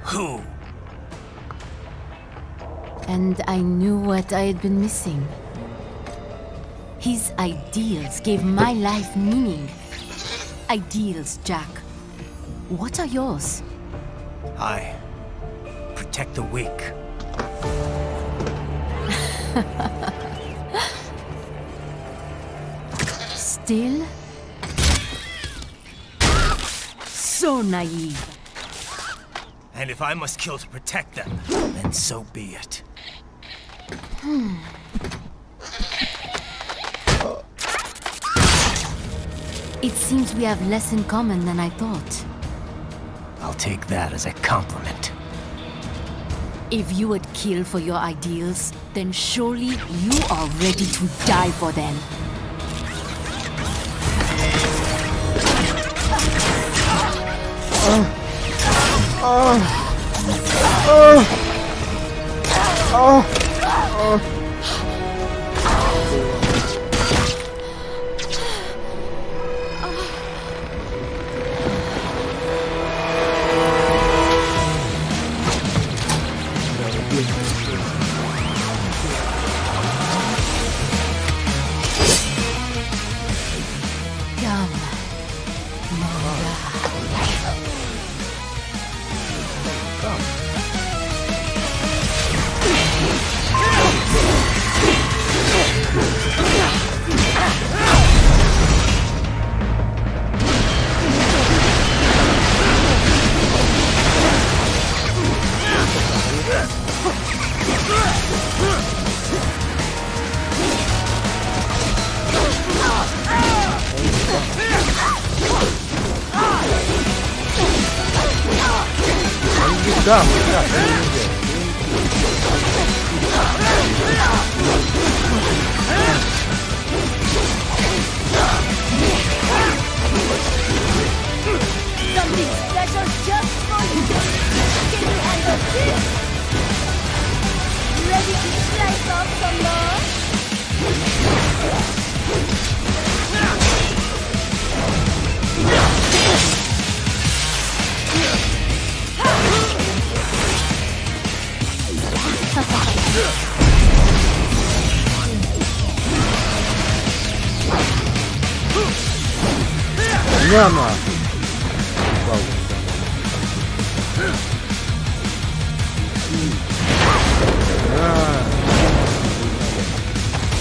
Who? And I knew what I had been missing. His ideals gave my life meaning. Ideals, Jack. What are yours? I protect the weak. Still? So naive. And if I must kill to protect them, then so be it. It seems we have less in common than I thought. I'll take that as a compliment. If you would kill for your ideals, then surely you are ready to die for them. Something special just for you! Can you handle this? Ready to slice off some more? Llama.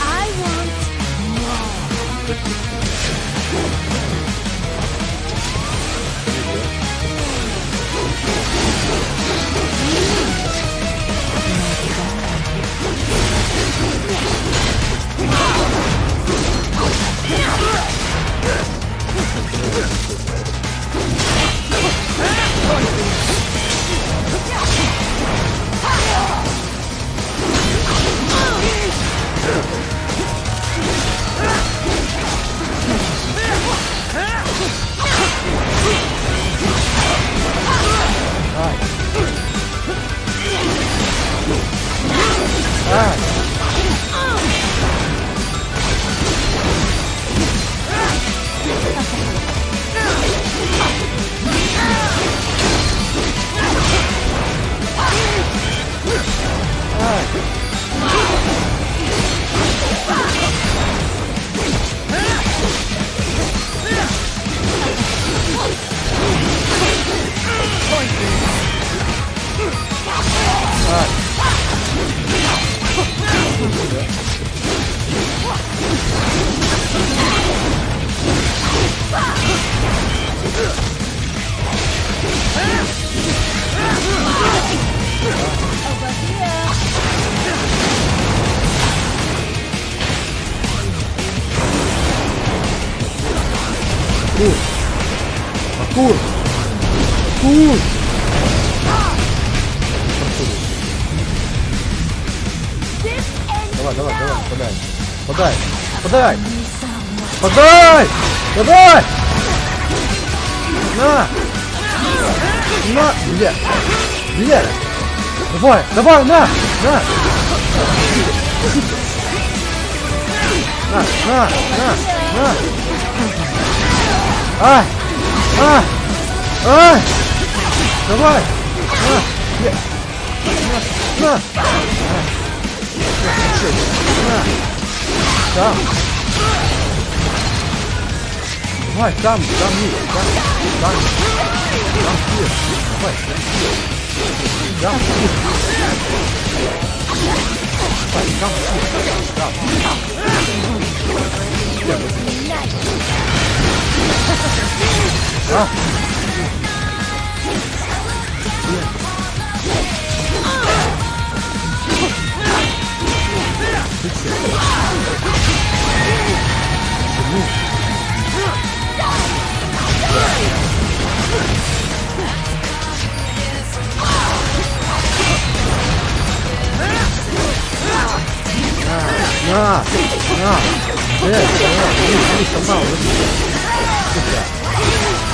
I want more. Паркур! Паркур! Давай, давай, давай, подай. Подай! Подай! Подай! Подай! На! На! Бля! Бля! Давай! Давай! На! На! На! На! На! На! Ай! Ай! Ай! Давай! На! Бля! На! На! На! Там! Давай, там, есть, там, есть, давай, там, есть.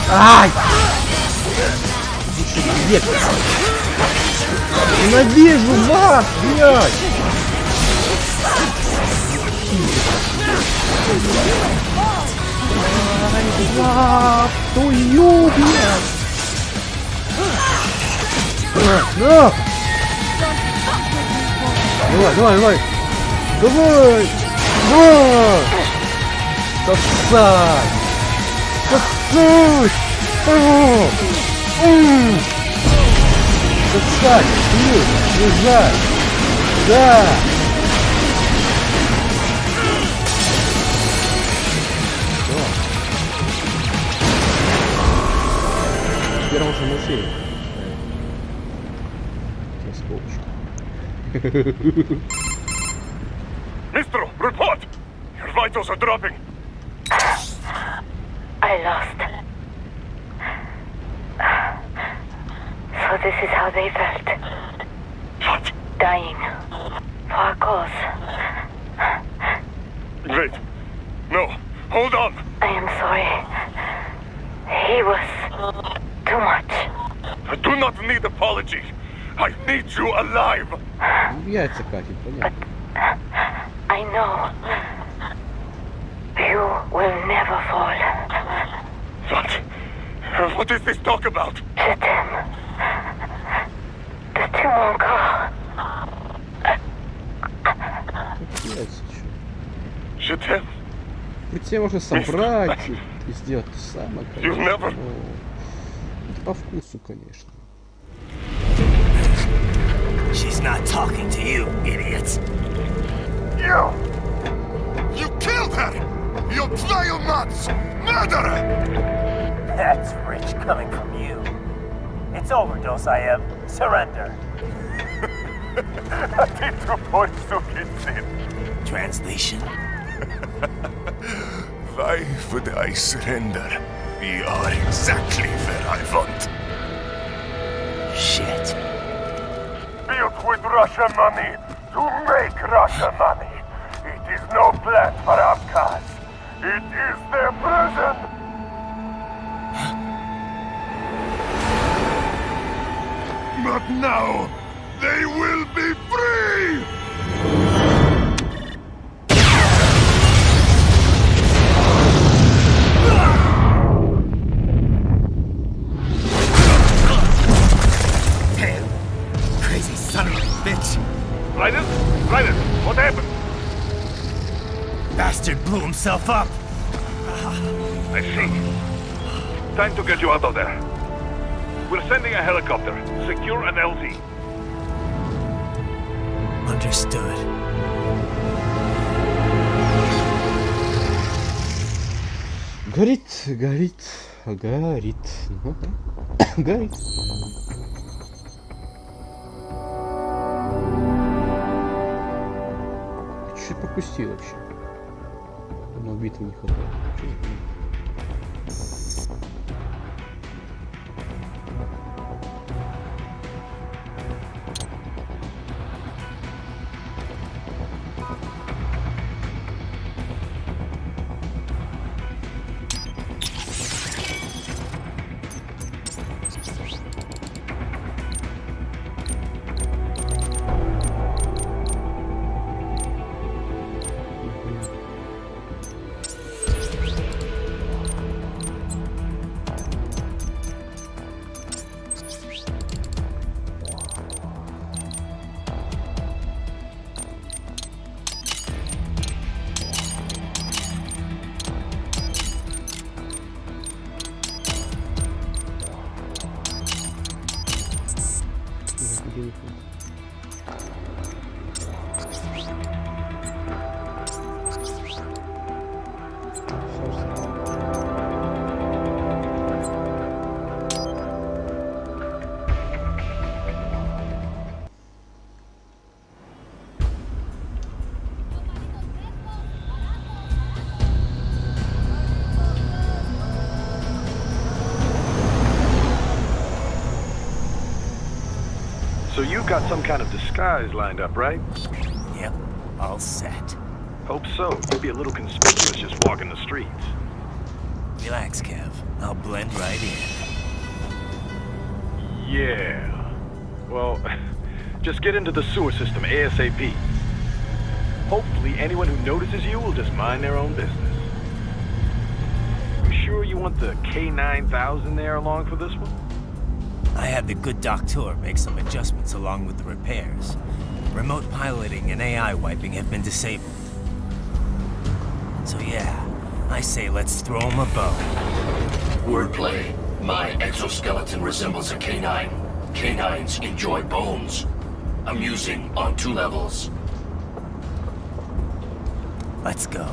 Ай! Ненавижу вас, блядь! Твою, блядь! На! Давай, давай, давай! Давай! Давай! Сосать! Сосать! Сосать! Лежать! Да! Теперь он уже мышей. Mistro, report! Your vitals are dropping. I lost. So this is how they felt. What? Dying. For a cause. Wait. No. Hold on. I am sorry. He was too much. I do not need apology. I need you alive. Яйца катит, понятно. I know. You will never fall. What? What is this talk about? Je t'aime. De tout mon corps. Яйца, чё? Je t'aime. Прийти можно собрать и сделать то самое, конечно. Это по вкусу, конечно. She's not talking to you, idiot. You killed her! You vile nuts! Murderer! That's rich coming from you. It's overdose, I am. Surrender. Translation? Why would I surrender? We are exactly where I want. Shit. Built with Russian money to make Russian money. It is no plan for outcasts. It is their prison. But now, they will be free! Crazy son of a bitch! Ryder? Ryder, what happened? Bastard blew himself up! I see. Time to get you out of there. We're sending a helicopter. Secure an LZ. Understood. Горит, горит, горит. Горит. Чуть пропустил вообще. Но битвы не хватает. got some kind of disguise lined up, right? Yep, all set. Hope so. You'll be a little conspicuous just walking the streets. Relax, Kev. I'll blend right in. Yeah. Well, just get into the sewer system ASAP. Hopefully anyone who notices you will just mind their own business. You sure you want the K9000 there along for this one? I had the good doctor make some adjustments along with the repairs. Remote piloting and AI wiping have been disabled. So yeah, I say let's throw him a bone. Wordplay. My exoskeleton resembles a canine. Canines enjoy bones. Amusing on 2 levels. Let's go.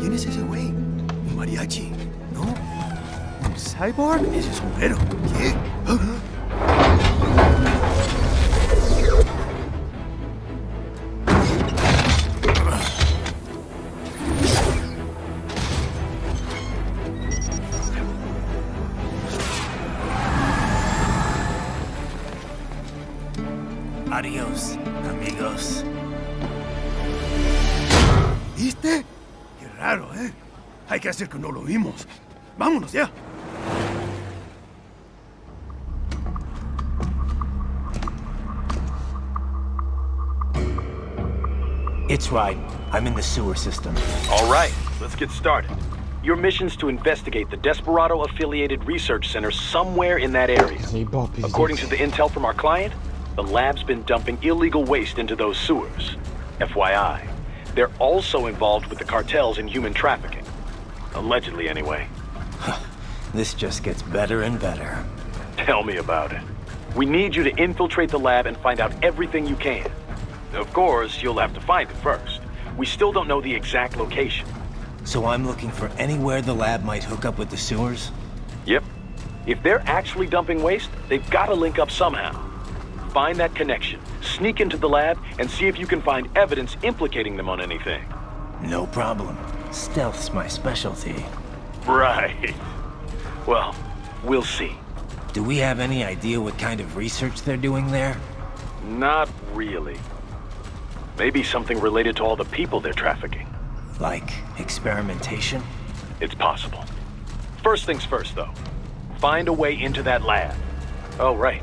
¿Quién es ese güey? ¿Un mariachi? ¿No? ¿Un cyborg? Ese sombrero. ¿Qué? Adiós, amigos. ¿Viste? Qué raro, ¿eh? Hay que hacer que no lo vimos. Vámonos ya. It's right. I'm in the sewer system. All right, let's get started. Your mission's to investigate the Desperado-affiliated research center somewhere in that area. According to the intel from our client, the lab's been dumping illegal waste into those sewers. FYI, they're also involved with the cartels in human trafficking. Allegedly, anyway. This just gets better and better. Tell me about it. We need you to infiltrate the lab and find out everything you can. Of course, you'll have to find it first. We still don't know the exact location. So I'm looking for anywhere the lab might hook up with the sewers? Yep. If they're actually dumping waste, they've got to link up somehow. Find that connection, sneak into the lab, and see if you can find evidence implicating them on anything. No problem. Stealth's my specialty. Right. Well, we'll see. Do we have any idea what kind of research they're doing there? Not really. Maybe something related to all the people they're trafficking. Like experimentation? It's possible. First things first, though. Find a way into that lab. Oh, right.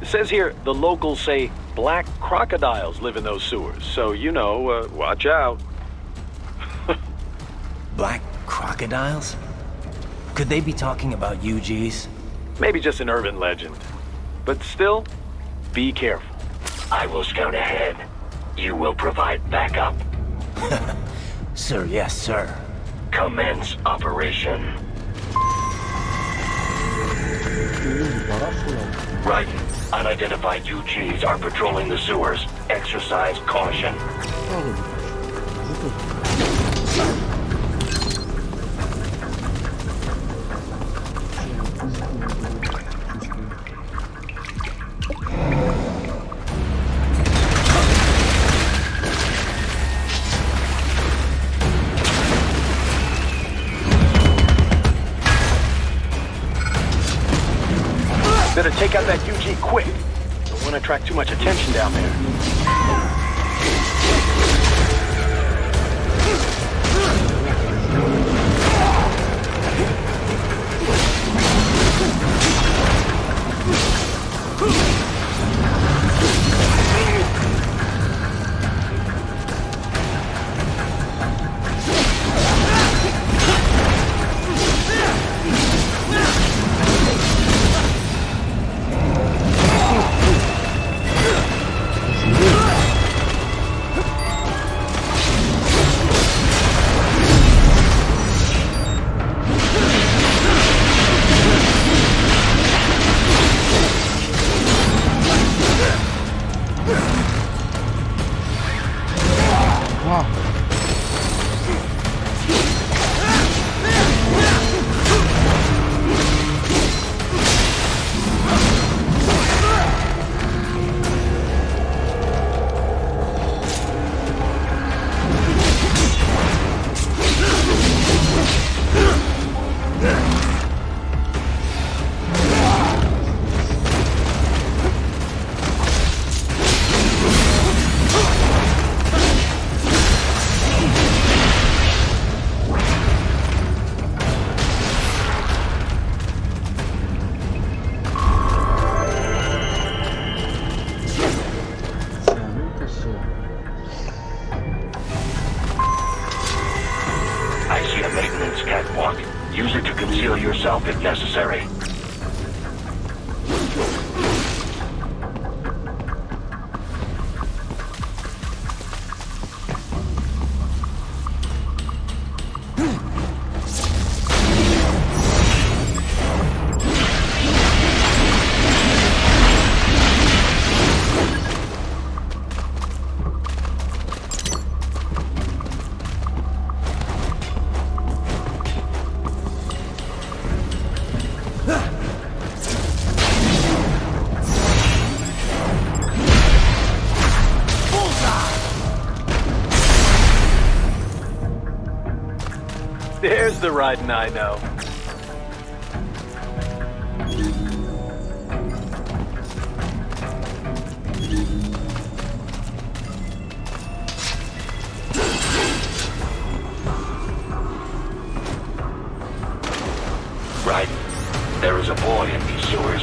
It says here the locals say black crocodiles live in those sewers, so you know, watch out. Black crocodiles? Could they be talking about UGs? Maybe just an urban legend. But still, be careful. I will scout ahead. You will provide backup. Sir, yes, sir. Commence operation. Right. Unidentified UGs are patrolling the sewers. Exercise caution. Better take out that UG quick. Don't want to attract too much attention down there. Here's the riding I know. Right. There is a boy in these sewers.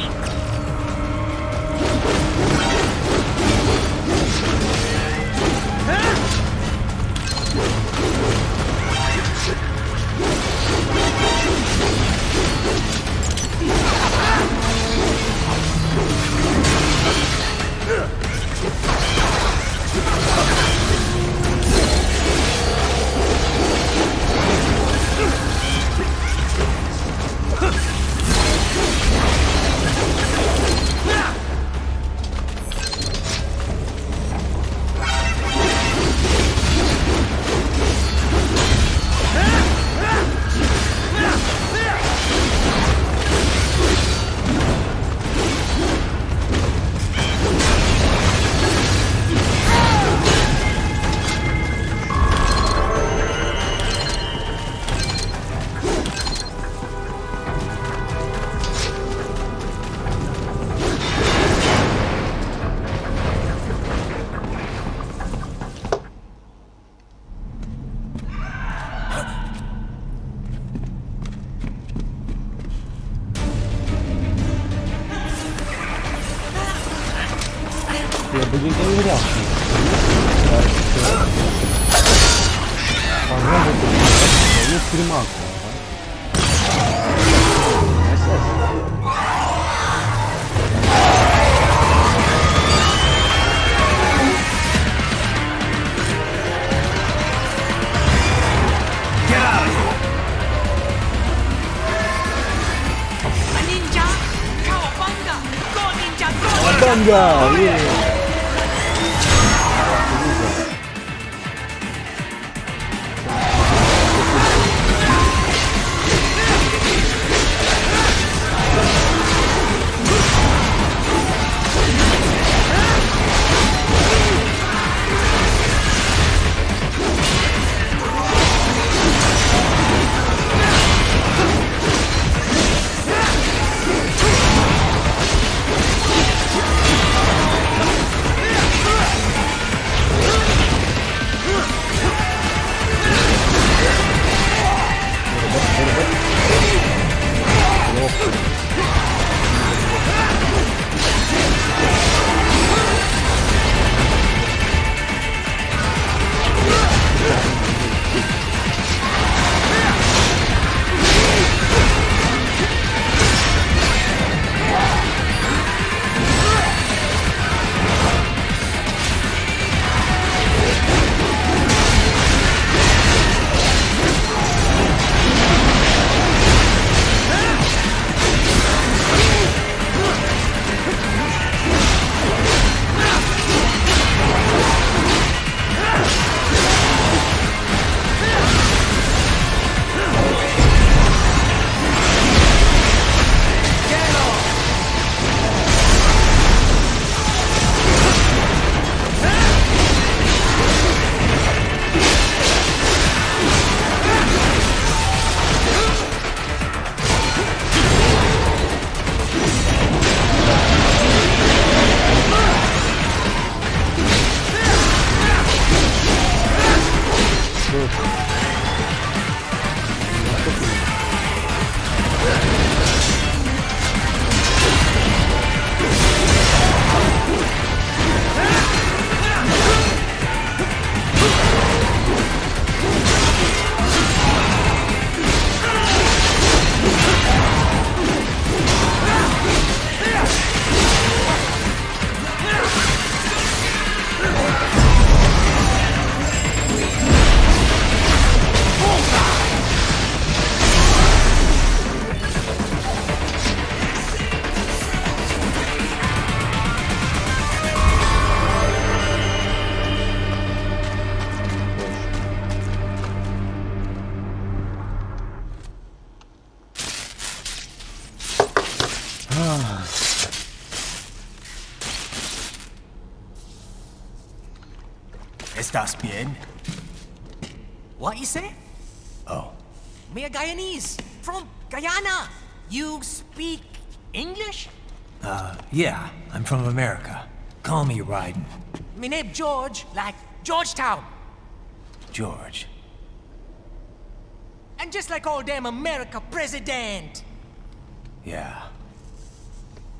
Я бы не доверял. Пожалуйста, не примак. Банга! ¿Estás bien? What you say? Oh, me a Guyanese from Guyana. You speak English? Yeah, I'm from America. Call me Raiden. Me name George, like Georgetown. George. And just like all damn America president. Yeah.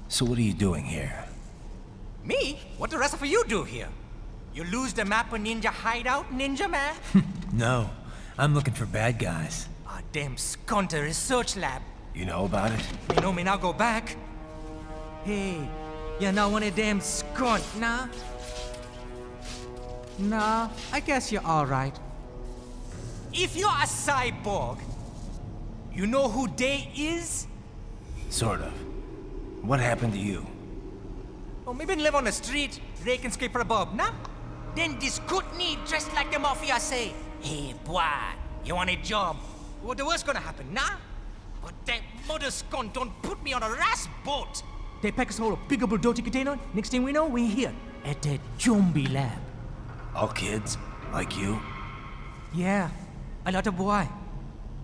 So what are you doing here? Me? What the rest of you do here? You lose the map of Ninja Hideout, Ninja Man? No, I'm looking for bad guys. A damn Skunter research lab. You know about it? You know me now go back. Hey, you're not one of them skunt, nah? Nah, I guess you're alright. If you're a cyborg, you know who they is? Sort of. What happened to you? Oh, me been live on the street, rake and scrape for a bob, nah? Then this kootenai dressed like the mafia say, hey, boy, you want a job? What the worst gonna happen, nah? But that mother skunt don't put me on a ras boat. They pack us all a big old dirty container. Next thing we know, we're here at the zombie lab. All kids? Like you? Yeah, a lot of boy.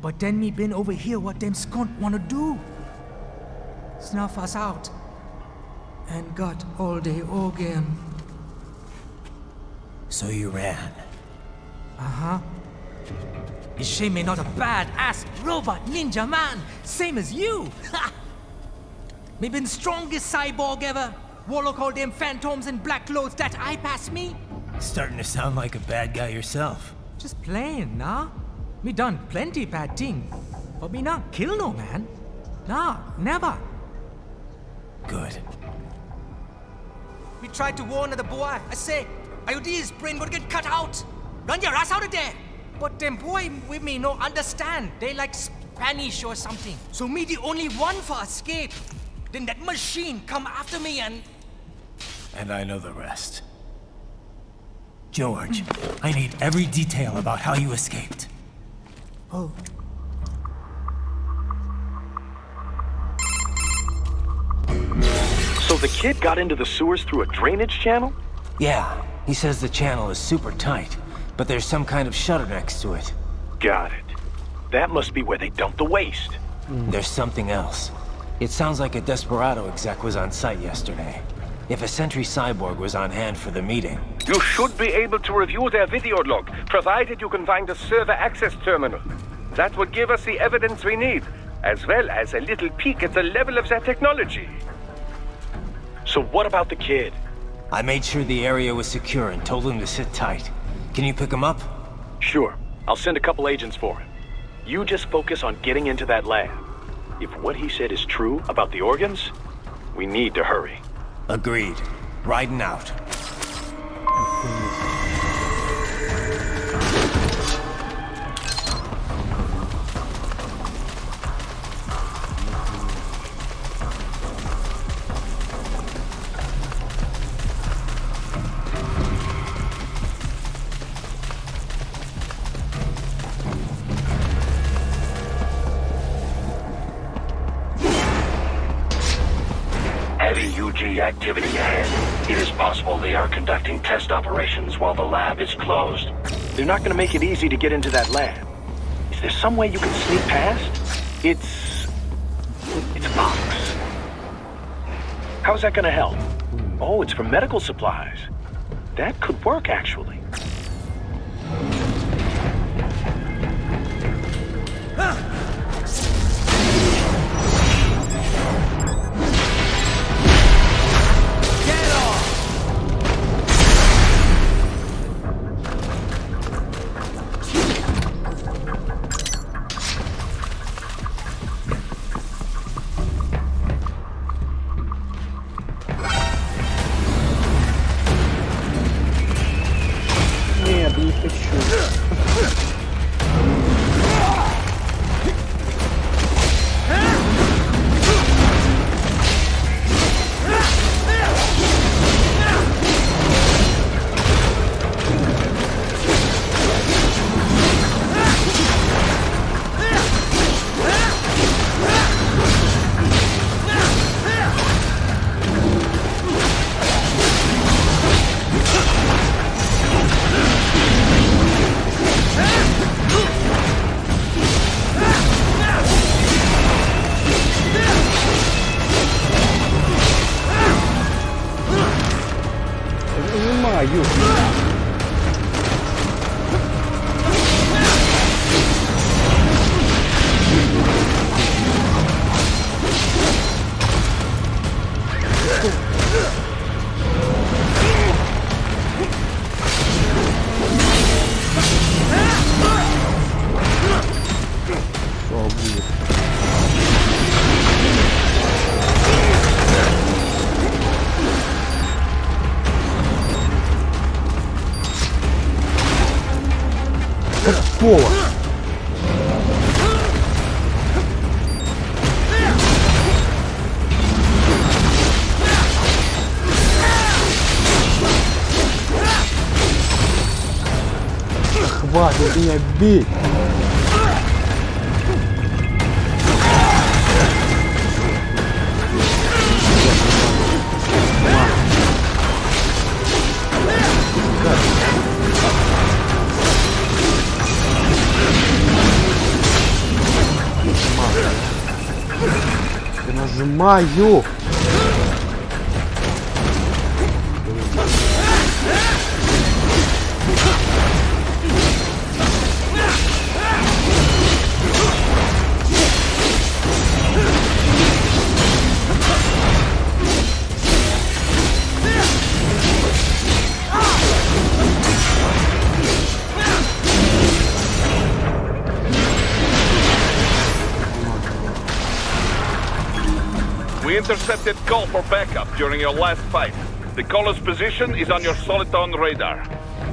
But then me been over here what them skunt wanna do. Snuff us out. And got all the organ. So you ran? Uh-huh. Is she me not a bad-ass robot ninja man, same as you? Ha! Me been strongest cyborg ever. Warlock all them phantoms in black clothes that eye pass me. Starting to sound like a bad guy yourself. Just playing, nah? Me done plenty bad thing. But me not kill no man. Nah, never. Good. We tried to warn the boy. I say, IOD's brain gonna get cut out. Run your ass out of there. But them boy with me no understand. They like Spanish or something. So me the only one for escape. Then that machine come after me and... And I know the rest. George, I need every detail about how you escaped. Oh. So the kid got into the sewers through a drainage channel? Yeah, he says the channel is super tight, but there's some kind of shutter next to it. Got it. That must be where they dumped the waste. There's something else. It sounds like a Desperado exec was on site yesterday. If a Sentry Cyborg was on hand for the meeting. You should be able to review their video log, provided you can find a server access terminal. That would give us the evidence we need, as well as a little peek at the level of their technology. So what about the kid? I made sure the area was secure and told him to sit tight. Can you pick him up? Sure. I'll send a couple agents for him. You just focus on getting into that lab. If what he said is true about the organs, we need to hurry. Agreed. Riding out. Activity ahead. It is possible they are conducting test operations while the lab is closed. They're not going to make it easy to get into that lab. Is there some way you can sneak past? It's a box. How's that going to help? Oh, it's for medical supplies. That could work, actually. понимаю. Что будет? Какого? Хватит меня бить! Я нажимаю! We intercepted call for backup during your last fight. The caller's position is on your Soliton radar.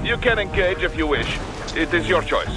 You can engage if you wish. It is your choice.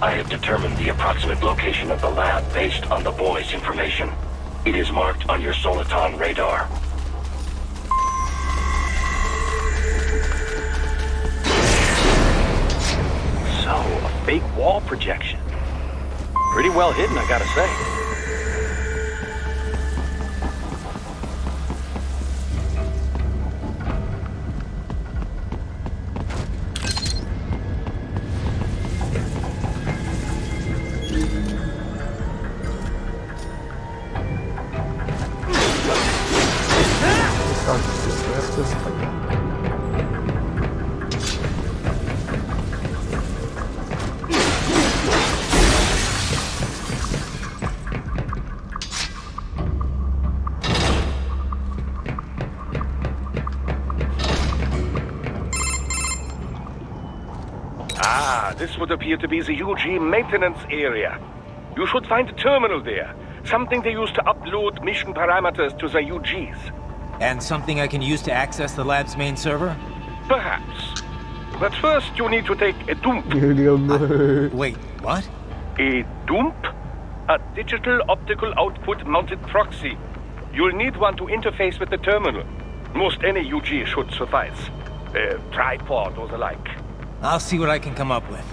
I have determined the approximate location of the lab based on the boy's information. It is marked on your Soliton radar. So, a fake wall projection. Pretty well hidden, I gotta say. This would appear to be the UG maintenance area. You should find a terminal there. Something they use to upload mission parameters to the UGs. And something I can use to access the lab's main server? Perhaps. But first you need to take a dump. Wait, what? A dump? A digital optical output mounted proxy. You'll need one to interface with the terminal. Most any UG should suffice. A tripod or the like. I'll see what I can come up with.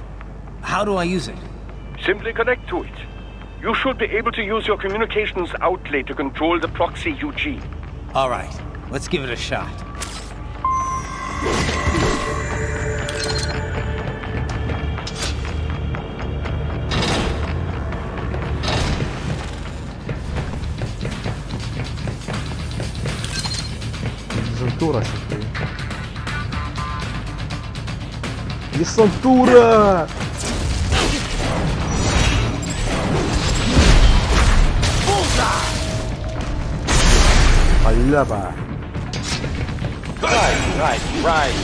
How do I use it? Simply connect to it. You should be able to use your communications outlet to control the proxy UG. All right, let's give it a shot. Десантура сейчас. Десантура! Халява! Right.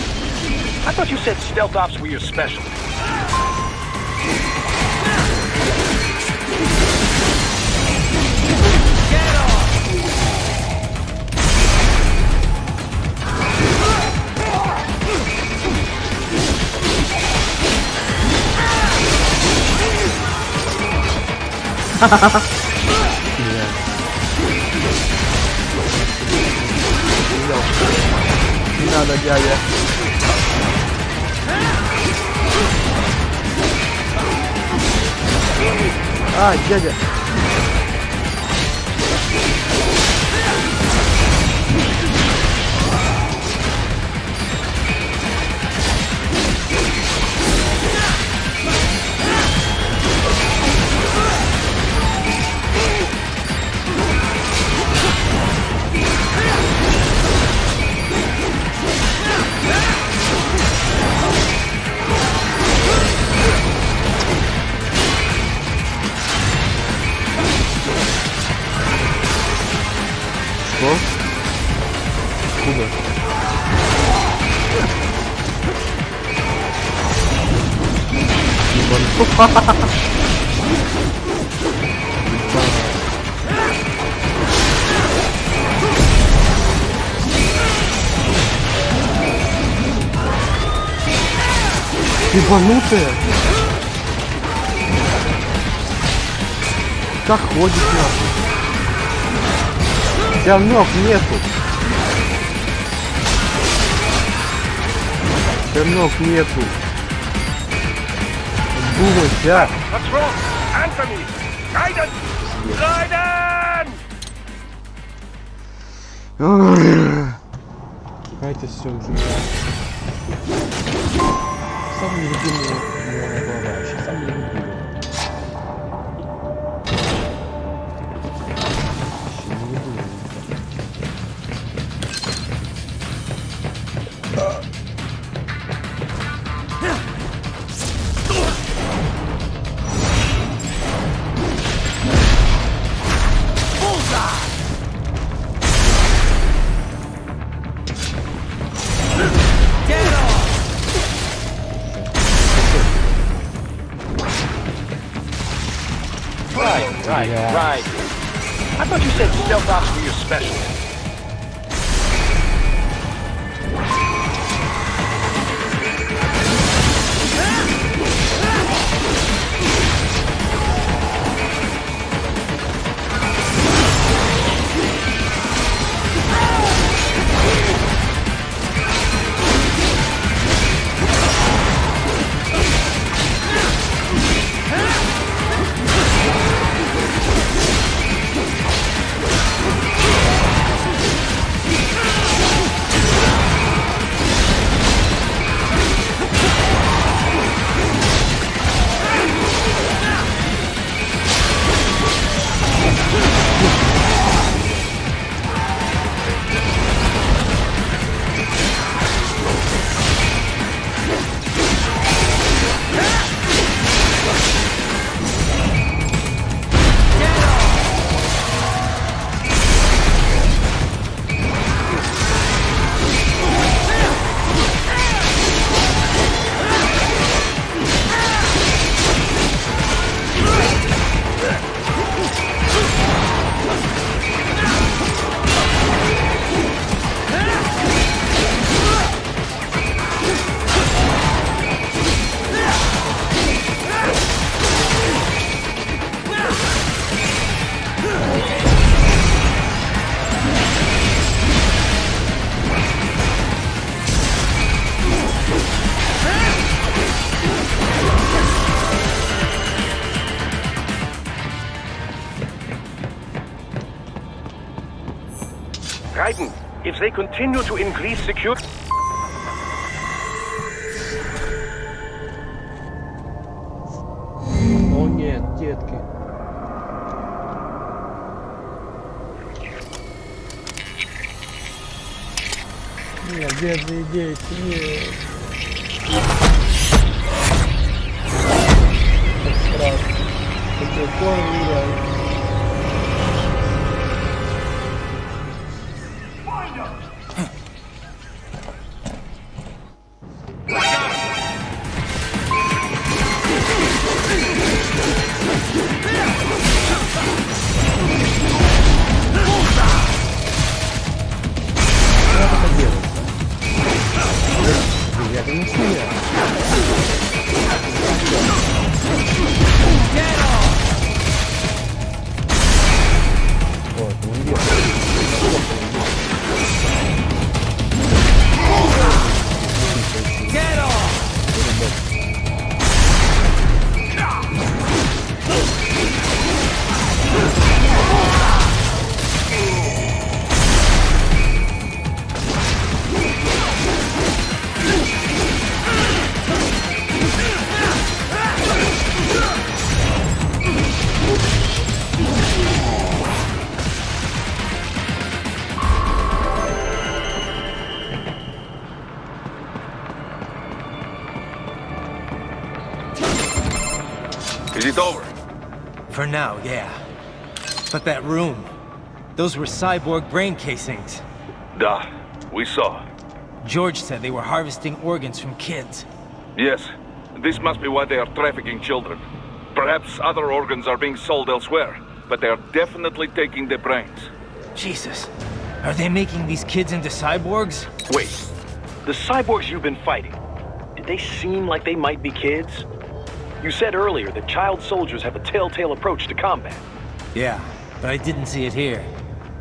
I thought you said stealth ops were your specialty. Не надо, дядя. А, дядя. Что? Куда? Ебанутая? Как ходит нахуй? У тебя ног нету. У тебя ног нету. Думайся. What's wrong? Answer me! Guidance! Guidance! Давайте все уже. Самый любимый глава. Самый любимый. Right. I thought you said stealth ops were your specialty. Raiden, if they continue to increase security... О нет, детки. Нет, бедные дети, нет. Так страшно. Такой корм играет. For now, yeah. But that room, those were cyborg brain casings. Duh, we saw. George said they were harvesting organs from kids. Yes, this must be why they are trafficking children. Perhaps other organs are being sold elsewhere, but they are definitely taking the brains. Jesus, are they making these kids into cyborgs? Wait, the cyborgs you've been fighting, did they seem like they might be kids? You said earlier that child soldiers have a telltale approach to combat. Yeah, but I didn't see it here.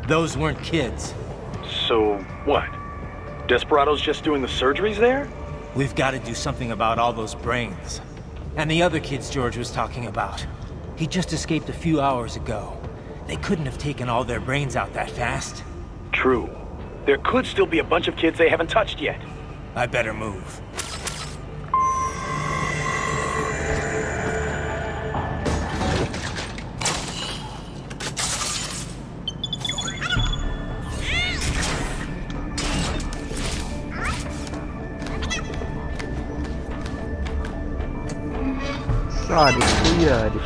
Those weren't kids. So, what? Desperados just doing the surgeries there? We've got to do something about all those brains. And the other kids George was talking about. He just escaped a few hours ago. They couldn't have taken all their brains out that fast. True. There could still be a bunch of kids they haven't touched yet. I better move.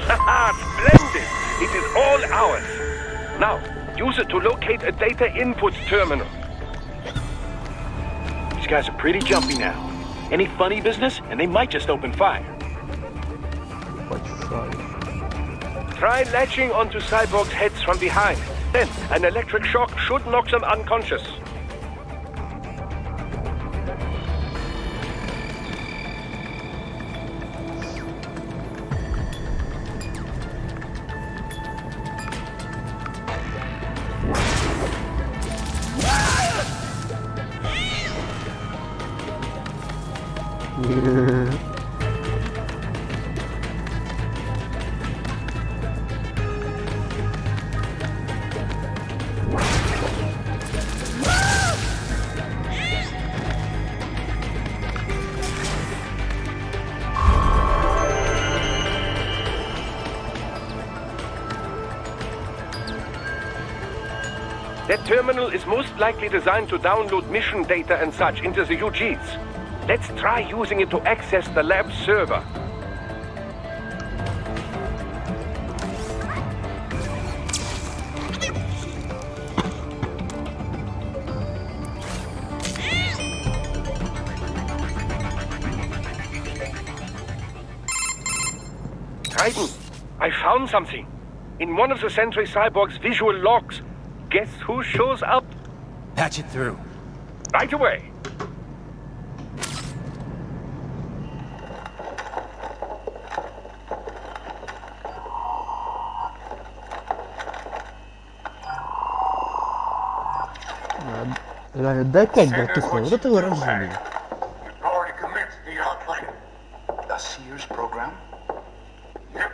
Haha, splendid! It is all ours. Now, use it to locate a data input terminal. These guys are pretty jumpy now. Any funny business, and they might just open fire. Try latching onto cyborgs' heads from behind. Then, an electric shock should knock them unconscious. That terminal is most likely designed to download mission data and such into the UGs. Let's try using it to access the lab server. Titan, I found something. In one of the Sentry Cyborg's visual logs. Guess who shows up? Patch it through. Right away. Дай 5 братуха, вот это выражение. The Sears program? Yep.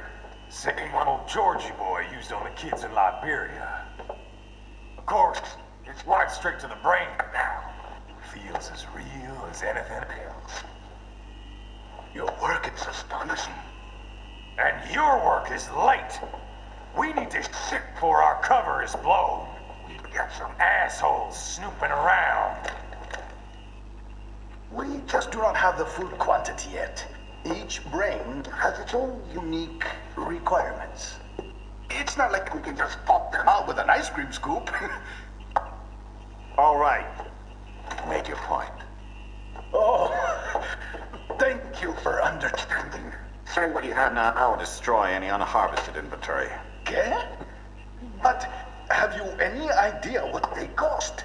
Same one old Georgie boy used on the kids in Liberia. Of course, it's right straight to the brain now. Feels as real as anything else. Your work is astonishing. And your work is late. We need this shit before our cover is blown. We've got some assholes snooping around. We just do not have the full quantity yet. Each brain has its own unique requirements. It's not like we can just pop them out with an ice cream scoop. All right. Make your point. Oh, thank you for understanding. Say what you have now, I will destroy any unharvested inventory. Okay? But have you any idea what they cost?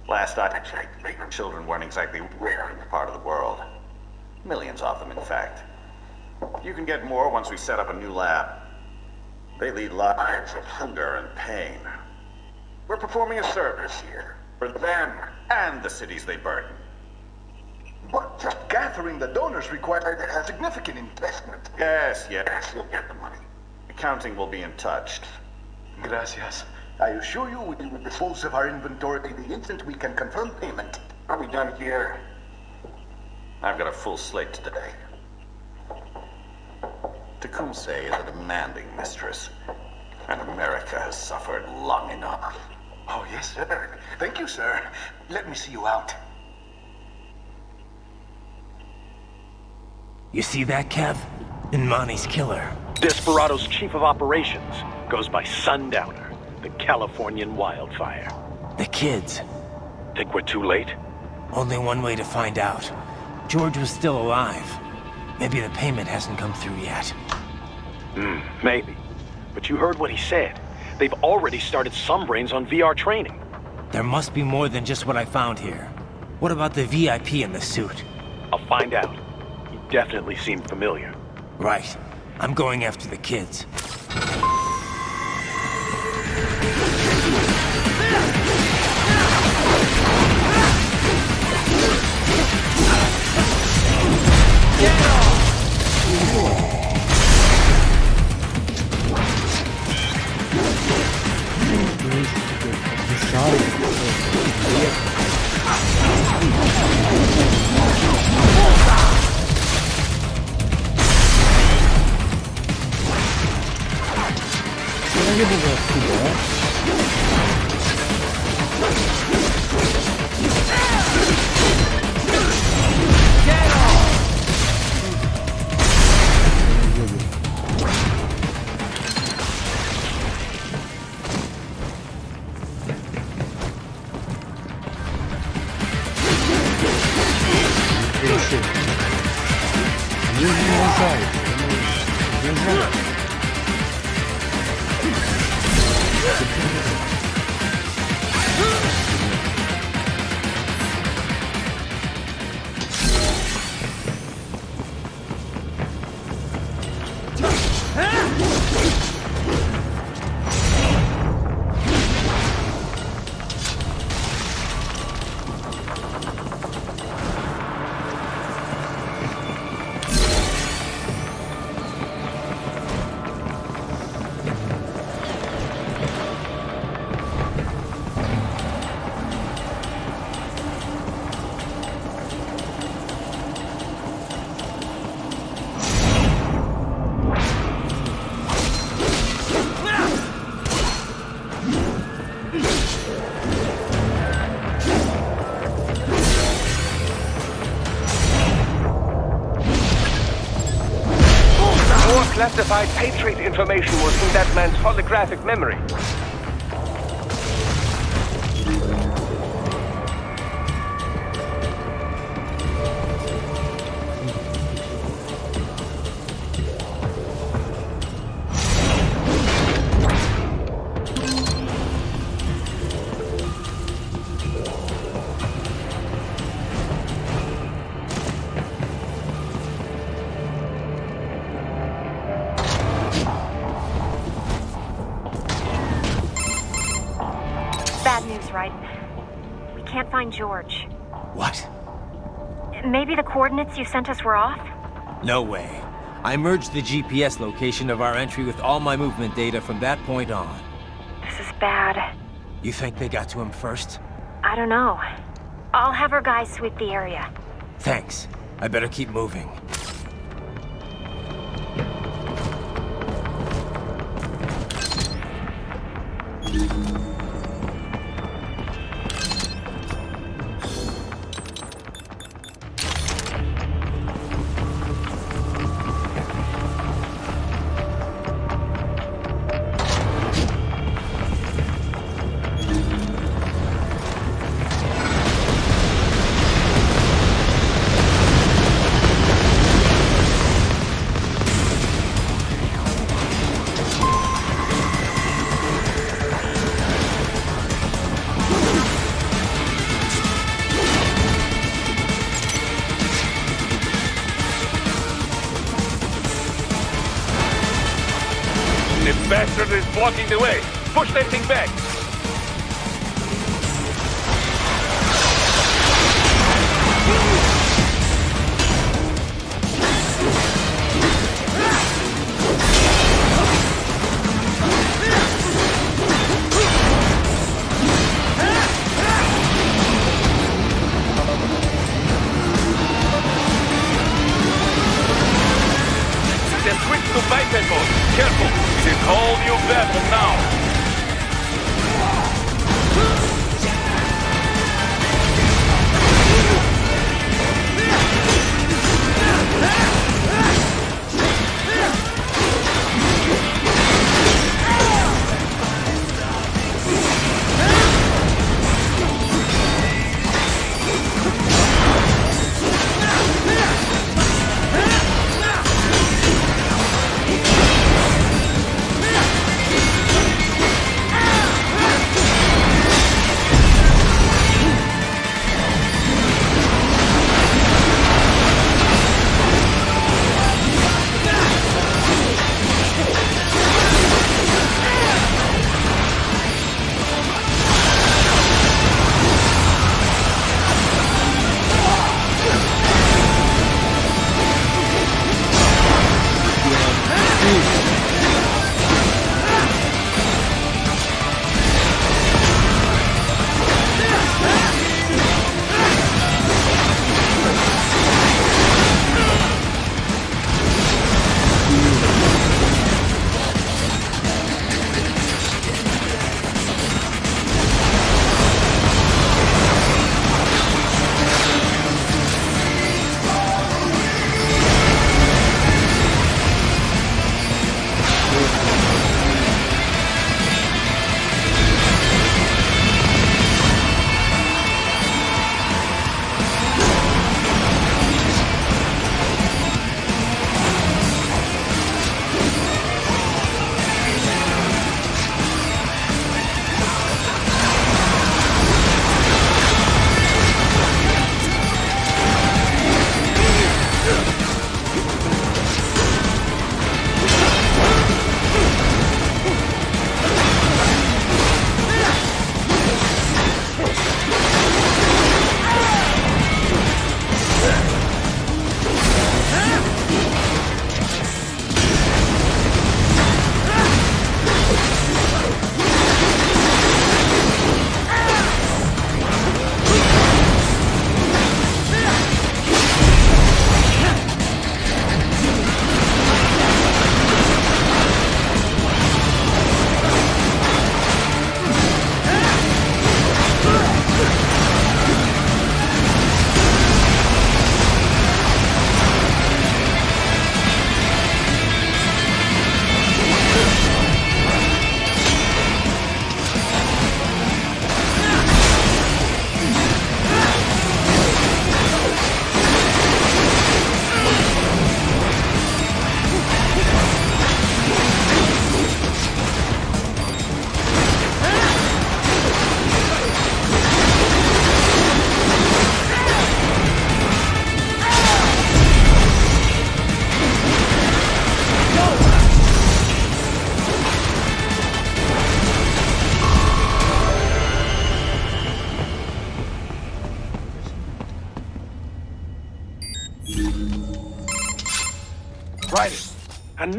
Last I checked, children weren't exactly rare in the part of the world. Millions of them, in fact. You can get more once we set up a new lab. They lead lives of hunger and pain. We're performing a service here. For them and the cities they burden. But just gathering the donors required a significant investment. Yes, you'll get the money. Accounting will be in touch. Gracias. I assure you we will dispose of our inventory the instant we can confirm payment. Are we done here? I've got a full slate today. Tecumseh is a demanding mistress, and America has suffered long enough. Oh, yes, sir. Thank you, sir. Let me see you out. You see that, Kev? Inmani's killer. Desperado's chief of operations goes by Sundowner, the Californian wildfire. The kids. Think we're too late? Only one way to find out. George was still alive. Maybe the payment hasn't come through yet. Maybe. But you heard what he said. They've already started some brains on VR training. There must be more than just what I found here. What about the VIP in the suit? I'll find out. He definitely seemed familiar. Right. I'm going after the kids. Classified Patriot information was in that man's holographic memory. Bad news, right? We can't find George. What? Maybe the coordinates you sent us were off? No way. I merged the GPS location of our entry with all my movement data from that point on. This is bad. You think they got to him first? I don't know. I'll have our guys sweep the area. Thanks. I better keep moving. Bastard is blocking the way. Push that thing back. Then switch to bypass mode. Careful. It is all new battle now.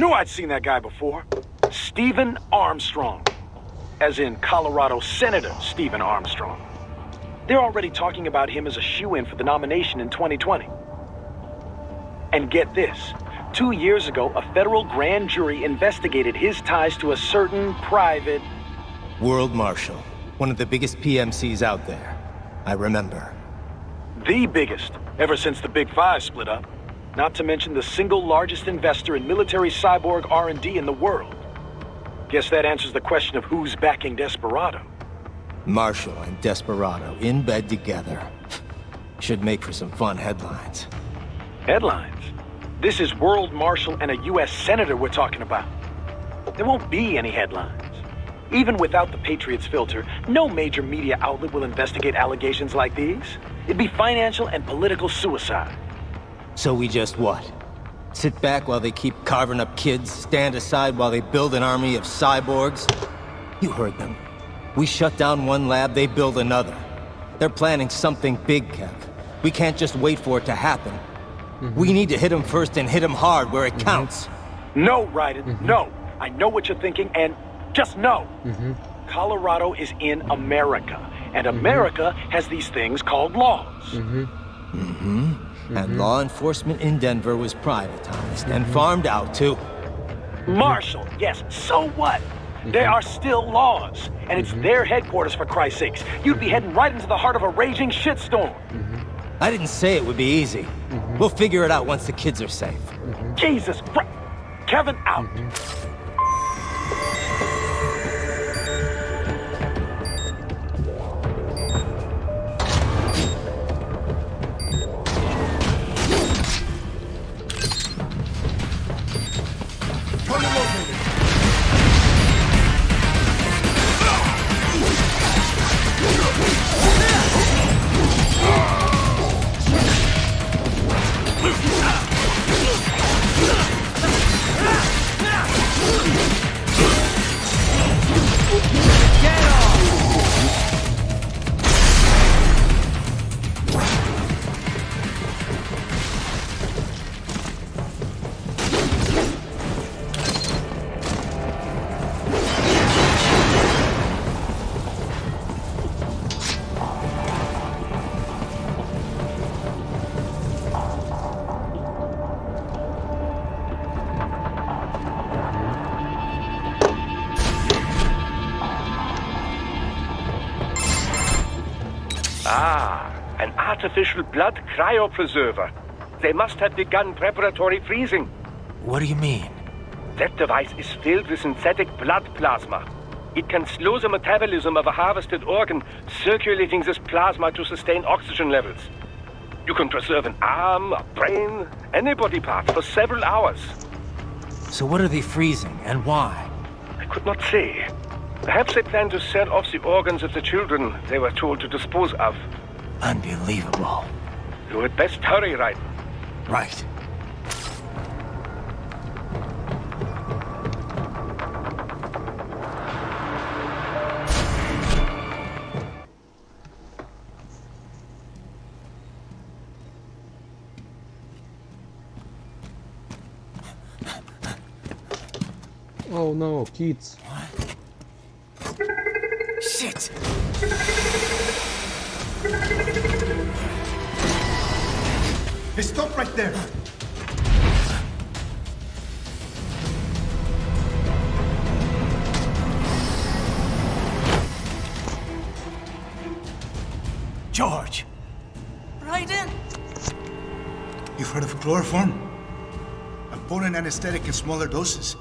Knew I'd seen that guy before. Stephen Armstrong. As in Colorado Senator Stephen Armstrong. They're already talking about him as a shoo-in for the nomination in 2020. And get this. 2 years ago, a federal grand jury investigated his ties to a certain private... World Marshal. One of the biggest PMCs out there. I remember. The biggest, ever since the Big Five split up. Not to mention the single largest investor in military cyborg R&D in the world. Guess that answers the question of who's backing Desperado. Marshall and Desperado in bed together. Should make for some fun headlines. Headlines? This is World Marshal and a U.S. Senator we're talking about. There won't be any headlines. Even without the Patriots filter, no major media outlet will investigate allegations like these. It'd be financial and political suicide. So we just what? Sit back while they keep carving up kids, stand aside while they build an army of cyborgs? You heard them. We shut down one lab, they build another. They're planning something big, Kev. We can't just wait for it to happen. We need to hit them first and hit them hard where it counts. No, Raiden, no. I know what you're thinking, and just no. Colorado is in America, and America has these things called laws. And law enforcement in Denver was privatized and farmed out to... Marshall, yes, so what? There are still laws, and it's their headquarters, for Christ's sakes. You'd be heading right into the heart of a raging shitstorm. I didn't say it would be easy. We'll figure it out once the kids are safe. Jesus Christ! Kevin, out! An artificial blood cryopreserver. They must have begun preparatory freezing. What do you mean? That device is filled with synthetic blood plasma. It can slow the metabolism of a harvested organ, circulating this plasma to sustain oxygen levels. You can preserve an arm, a brain, any body part for several hours. So what are they freezing, and why? I could not say. Perhaps they plan to sell off the organs of the children they were told to dispose of. Unbelievable. You had best hurry, Raiden. Right. Oh no, kids. Shit! Hey, stop right there! George! Raiden! You've heard of chloroform? A potent anesthetic in smaller doses.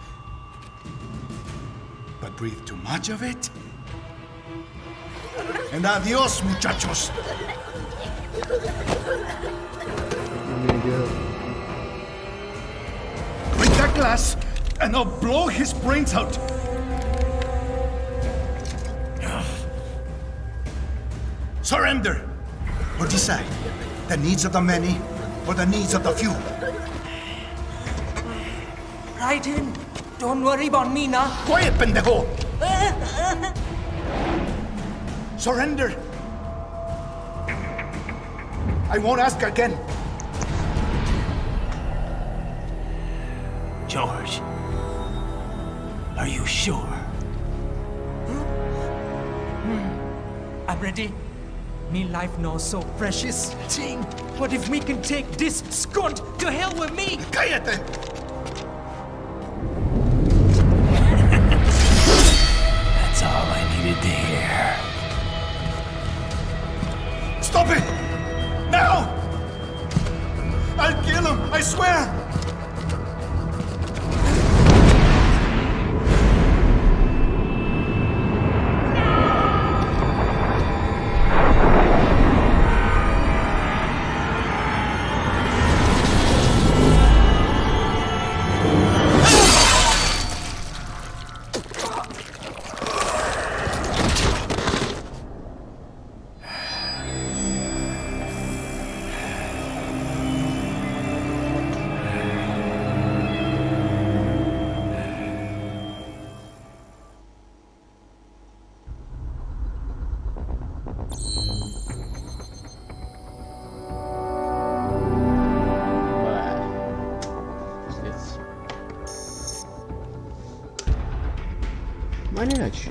But breathe too much of it? And adios, muchachos! Break that glass, and I'll blow his brains out! Surrender! Or decide, the needs of the many, or the needs of the few. Raiden, don't worry about me now. Quiet, pendejo! Surrender! I won't ask again. George, Are you sure? I'm ready. Me life now so precious. Ting, what if we can take this skunt to hell with me? Cállate! That's all I needed to hear. Stop it! Now! I'll kill him, I swear! А не иначе.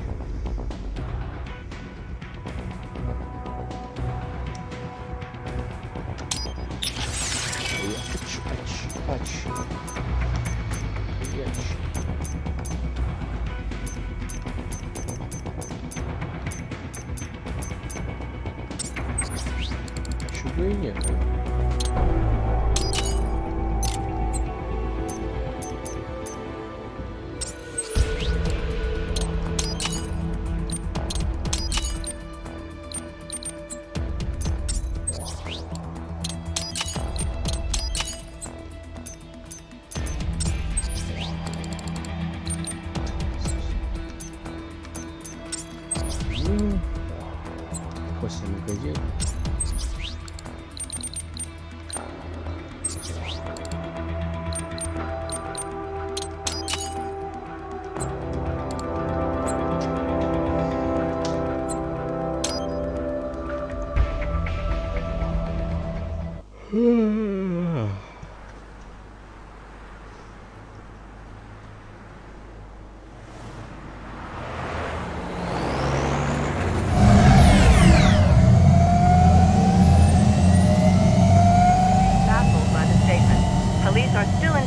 Чего и нет. После магазина.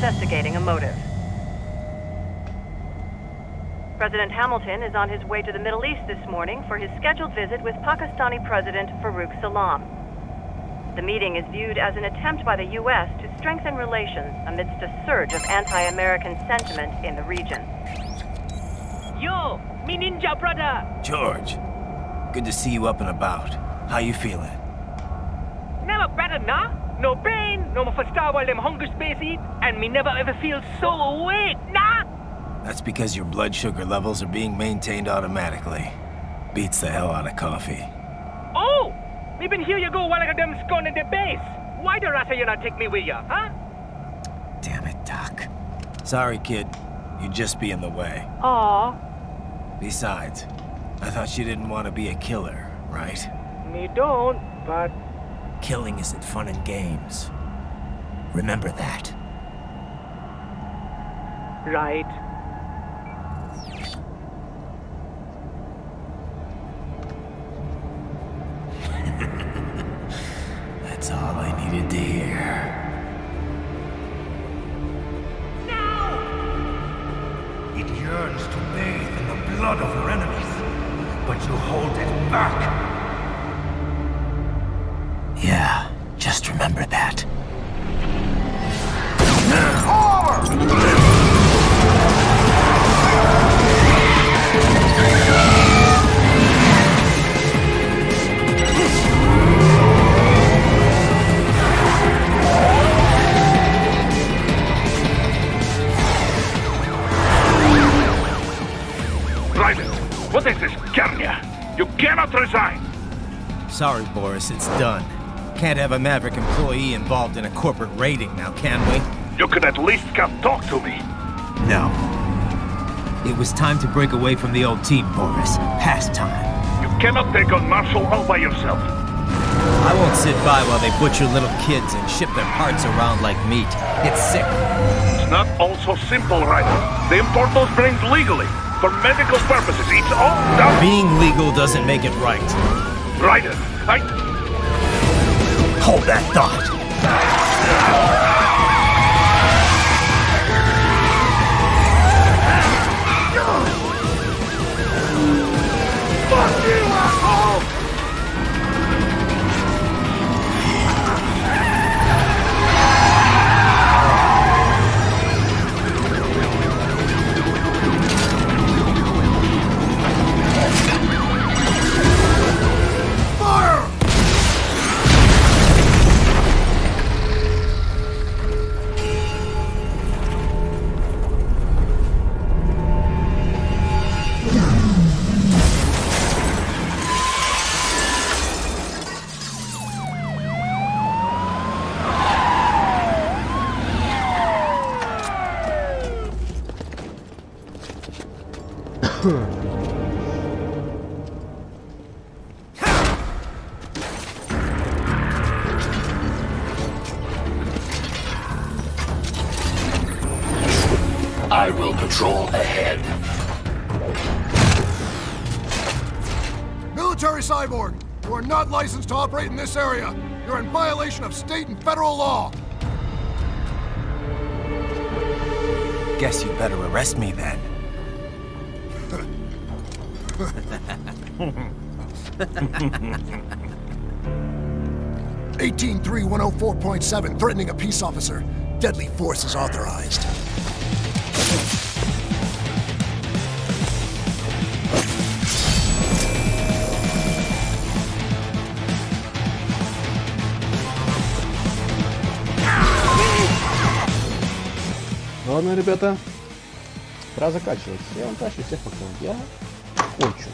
Investigating a motive. President Hamilton is on his way to the Middle East this morning for his scheduled visit with Pakistani President Farouk Salam. The meeting is viewed as an attempt by the U.S. to strengthen relations amidst a surge of anti-American sentiment in the region. Yo, me ninja brother! George, good to see you up and about. How you feeling? Never better, nah? No pain, no more fasta while them hunger space eat, and me never ever feel so awake, nah? That's because your blood sugar levels are being maintained automatically. Beats the hell out of coffee. Oh! Me been here you go while I got them scone in the base. Why the rasta you not take me with ya, huh? Damn it, Doc. Sorry, kid. You'd just be in the way. Aw. Besides, I thought you didn't want to be a killer, right? Me don't, but... Killing isn't fun and games. Remember that. Right. That's all I needed to hear. Now! It yearns to bathe in the blood of your enemies, but you hold it back. Yeah, just remember that. Private, what is this, Garnia? You cannot resign! Sorry, Boris, it's done. Can't have a Maverick employee involved in a corporate raiding now, can we? You could at least come talk to me. No. It was time to break away from the old team, Boris. Past time. You cannot take on Marshall all by yourself. I won't sit by while they butcher little kids and ship their parts around like meat. It's sick. It's not all so simple, Ryder. They import those brains legally. For medical purposes. It's all done. Being legal doesn't make it right. Ryder, Hold that thought. Fuck you, asshole! I will patrol ahead. Military cyborg, you are not licensed to operate in this area. You're in violation of state and federal law. Guess you better arrest me then. 183-104.7, threatening a peace officer. Deadly force is authorized. Ладно, ребята, пора заканчивать. Я вам тащу всех пока. Я кончу.